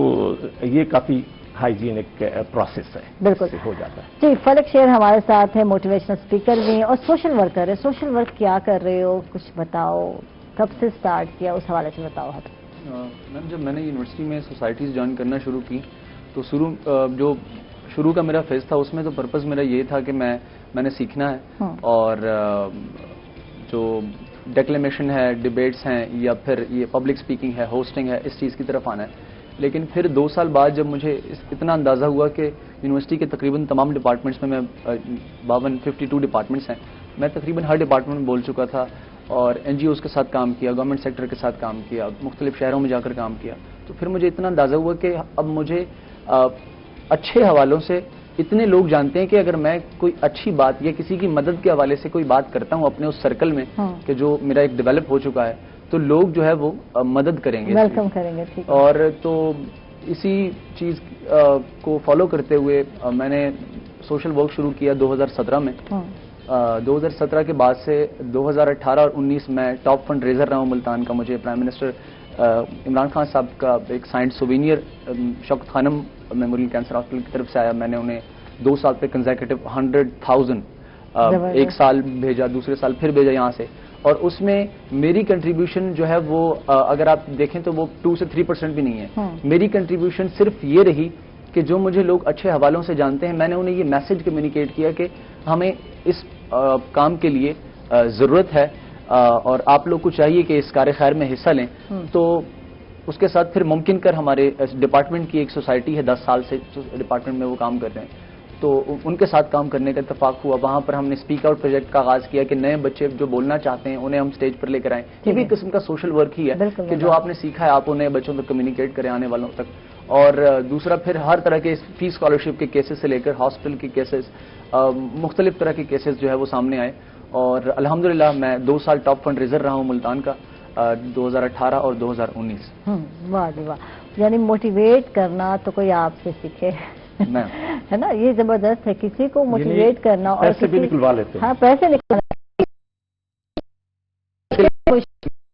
E: یہ کافی ہائیجینک پروسیس ہے. بالکل ہو جاتا ہے.
A: جی فلک شیر ہمارے ساتھ ہے، موٹیویشنل اسپیکر بھی ہیں اور سوشل ورکر ہے. سوشل ورک کیا کر رہے ہو، کچھ بتاؤ، کب سے سٹارٹ کیا، اس حوالے سے بتاؤ.
D: میم جب میں نے یونیورسٹی میں سوسائٹیز جوائن کرنا شروع کی تو شروع کا میرا فیز تھا اس میں تو پرپز میرا یہ تھا کہ میں نے سیکھنا ہے اور جو ڈیکلیمیشن ہے، ڈیبیٹس ہیں یا پھر یہ پبلک اسپیکنگ ہے، ہوسٹنگ ہے، اس چیز کی طرف آنا ہے. لیکن پھر 2 سال بعد جب مجھے اتنا اندازہ ہوا کہ یونیورسٹی کے تقریباً تمام ڈپارٹمنٹس میں 52 ڈپارٹمنٹس ہیں، میں تقریباً ہر ڈپارٹمنٹ میں بول چکا تھا اور NGOs کے ساتھ کام کیا، گورنمنٹ سیکٹر کے ساتھ کام کیا، مختلف شہروں میں جا کر کام کیا. تو پھر مجھے اتنا اندازہ ہوا کہ اب مجھے اچھے حوالوں سے اتنے لوگ جانتے ہیں کہ اگر میں کوئی اچھی بات یا کسی کی مدد کے حوالے سے کوئی بات کرتا ہوں اپنے اس سرکل میں کہ جو میرا ایک ڈیولپ ہو چکا ہے تو لوگ جو ہے وہ مدد کریں گے،
A: ویلکم کریں گے.
D: اور تو اسی چیز کو فالو کرتے ہوئے میں نے سوشل ورک شروع کیا 2017 میں. 2017 کے بعد سے 2018 اور 19 میں ٹاپ فنڈ ریزر رہا ہوں ملتان کا. مجھے پرائم منسٹر عمران خان صاحب کا ایک سائنس سووینئر شوکت خانم میموریل کینسر ہاسپٹل کی طرف سے آیا. میں نے انہیں 2 سال پہ کنزیکٹو 100,000 ایک سال بھیجا، دوسرے سال پھر بھیجا یہاں سے. اور اس میں میری کنٹریبیوشن جو ہے وہ اگر آپ دیکھیں تو وہ 2 سے 3% بھی نہیں ہے. میری کنٹریبیوشن صرف یہ رہی کہ جو مجھے لوگ اچھے حوالوں سے جانتے ہیں میں نے انہیں یہ میسج کمیونیکیٹ کیا کہ ہمیں اس کام کے لیے ضرورت ہے اور آپ لوگ کو چاہیے کہ اس کار خیر میں حصہ لیں. تو اس کے ساتھ پھر ممکن کر ہمارے ڈپارٹمنٹ کی ایک سوسائٹی ہے 10 سال سے ڈپارٹمنٹ میں وہ کام کر رہے ہیں، تو ان کے ساتھ کام کرنے کا اتفاق ہوا. وہاں پر ہم نے اسپیک آؤٹ پروجیکٹ کا آغاز کیا کہ نئے بچے جو بولنا چاہتے ہیں انہیں ہم اسٹیج پر لے کر آئیں. یہ بھی ایک قسم کا سوشل ورک ہی ہے کہ جو آپ نے سیکھا ہے آپ نئے بچوں تک کمیونیکیٹ کریں، آنے والوں تک. اور دوسرا پھر ہر طرح کے فی اسکالرشپ کے کیسز سے لے کر ہاسپٹل کے کیسز، مختلف طرح کے کیسز جو ہے وہ سامنے آئے. اور الحمدللہ میں 2 سال ٹاپ فنڈ ریزر رہا ہوں ملتان کا 2018 اور 2019.
A: واہ جی واہ، یعنی موٹیویٹ کرنا تو کوئی آپ سے سیکھے ہے نا، یہ زبردست ہے کسی کو موٹیویٹ کرنا. اور
E: پیسے بھی نکلوا لیتے ہیں.
A: ہاں پیسے نکلوانا.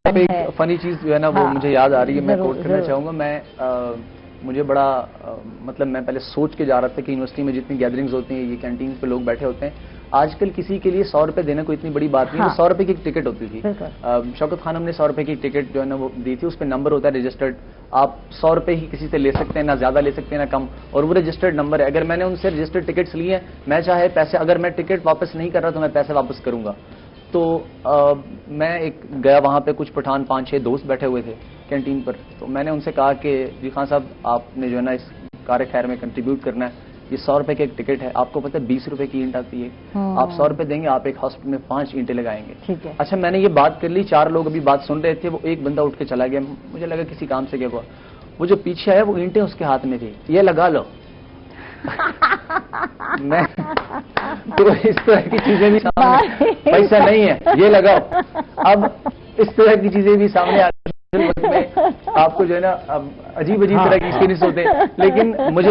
D: ایک فنی چیز جو ہے نا وہ مجھے یاد آ رہی ہے، میں کوٹ کرنا چاہوں گا. مجھے بڑا مطلب میں پہلے سوچ کے جا رہا تھا کہ یونیورسٹی میں جتنی گیدرنگز ہوتی ہیں، یہ کینٹین پہ لوگ بیٹھے ہوتے ہیں، آج کل کسی کے لیے 100 روپے دینا کوئی اتنی بڑی بات نہیں. 100 روپے کی ایک ٹکٹ ہوتی تھی. شوکت خانم نے 100 روپے کی ٹکٹ جو ہے نا وہ دی تھی، اس پہ نمبر ہوتا ہے رجسٹرڈ. آپ 100 روپے ہی کسی سے لے سکتے ہیں، نہ زیادہ لے سکتے ہیں نہ کم، اور وہ رجسٹرڈ نمبر ہے. اگر میں نے ان سے رجسٹرڈ ٹکٹس لی ہیں، میں چاہے پیسے، اگر میں ٹکٹ واپس نہیں کر رہا تو میں پیسے واپس کروں گا. تو میں ایک گیا وہاں پہ، کچھ پٹھان 5-6 دوست بیٹھے ہوئے تھے کینٹین پر. تو میں نے ان سے کہا کہ جی خان صاحب آپ نے جو ہے نا اس کار خیر میں کنٹریبیوٹ کرنا ہے، یہ 100 روپے کا ایک ٹکٹ ہے. آپ کو پتہ ہے 20 روپے کی اینٹ آتی ہے. آپ 100 روپے دیں گے، آپ ایک ہاسپٹل میں 5 اینٹیں لگائیں گے. اچھا میں نے یہ بات کر لی، 4 لوگ ابھی بات سن رہے تھے، وہ ایک بندہ اٹھ کے چلا گیا. مجھے لگا کسی کام سے کیا ہوا. وہ جو پیچھے آیا وہ اینٹیں اس کے ہاتھ میں تھی، یہ لگا لو. میں تو اس طرح کی چیزیں بھی سامنے، پیسہ نہیں ہے یہ لگاؤ. اب اس طرح کی چیزیں بھی سامنے آ میں آپ کو جو ہے نا عجیب طرح کی ایکسپیرینس ہوتے ہیں. لیکن مجھے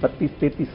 E: 32-33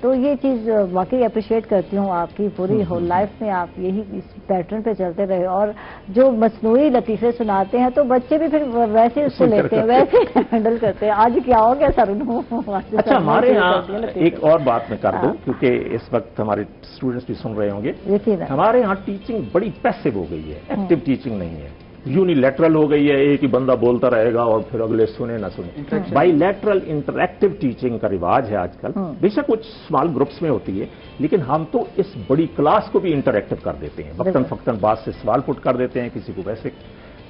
A: تو یہ چیز واقعی اپریشیٹ کرتی ہوں آپ کی پوری ہول لائف میں آپ یہی اس پیٹرن پہ چلتے رہے، اور جو مصنوعی لطیفے سناتے ہیں تو بچے بھی پھر ویسے اس کو لیتے ہیں، ویسے ہینڈل کرتے ہیں. آج کیا ہو گیا سر؟
E: اچھا ہمارے یہاں ایک اور بات میں کر دوں کیونکہ اس وقت ہمارے اسٹوڈنٹس بھی سن رہے ہوں گے. ہمارے یہاں ٹیچنگ بڑی پیسو ہو گئی ہے، ایکٹیو ٹیچنگ نہیں ہے، یونیلیٹرل ہو گئی ہے، ایک ہی بندہ بولتا رہے گا اور پھر اگلے سنے نہ سنے. بائی لیٹرل انٹریکٹیو ٹیچنگ کا رواج ہے آج کل، بے شک کچھ اسمال گروپس میں ہوتی ہے، لیکن ہم تو اس بڑی کلاس کو بھی انٹریکٹیو کر دیتے ہیں. وقتاً فوقتاً بعض سے سوال پٹ کر دیتے ہیں، کسی کو ویسے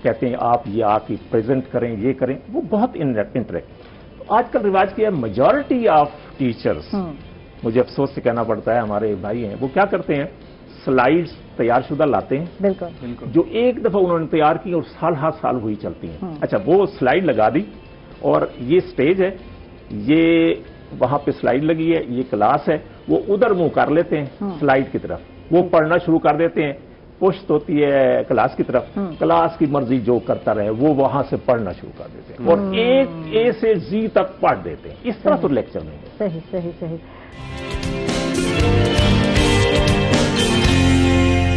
E: کہتے ہیں آپ یہ آ کے پریزنٹ کریں، یہ کریں، وہ بہت انٹریکٹ. آج کل رواج کیا ہے، میجورٹی آف ٹیچرز، مجھے افسوس سے کہنا پڑتا ہے، ہمارے بھائی ہیں وہ کیا کرتے ہیں، سلائیڈز تیار شدہ لاتے ہیں، بالکل جو ایک دفعہ انہوں نے تیار کی اور سال ہر سال ہوئی چلتی ہیں. اچھا وہ سلائیڈ لگا دی اور یہ سٹیج ہے، یہ وہاں پہ سلائیڈ لگی ہے، یہ کلاس ہے، وہ ادھر منہ کر لیتے ہیں سلائیڈ کی طرف، وہ پڑھنا شروع کر دیتے ہیں، پشت ہوتی ہے کلاس کی طرف، کلاس کی مرضی جو کرتا رہے وہ وہاں سے پڑھنا شروع کر دیتے ہیں اور ایک اے سے زی تک پڑھ دیتے ہیں. اس طرح تو لیکچر نہیں ہے.
A: صحیح صحیح صحیح.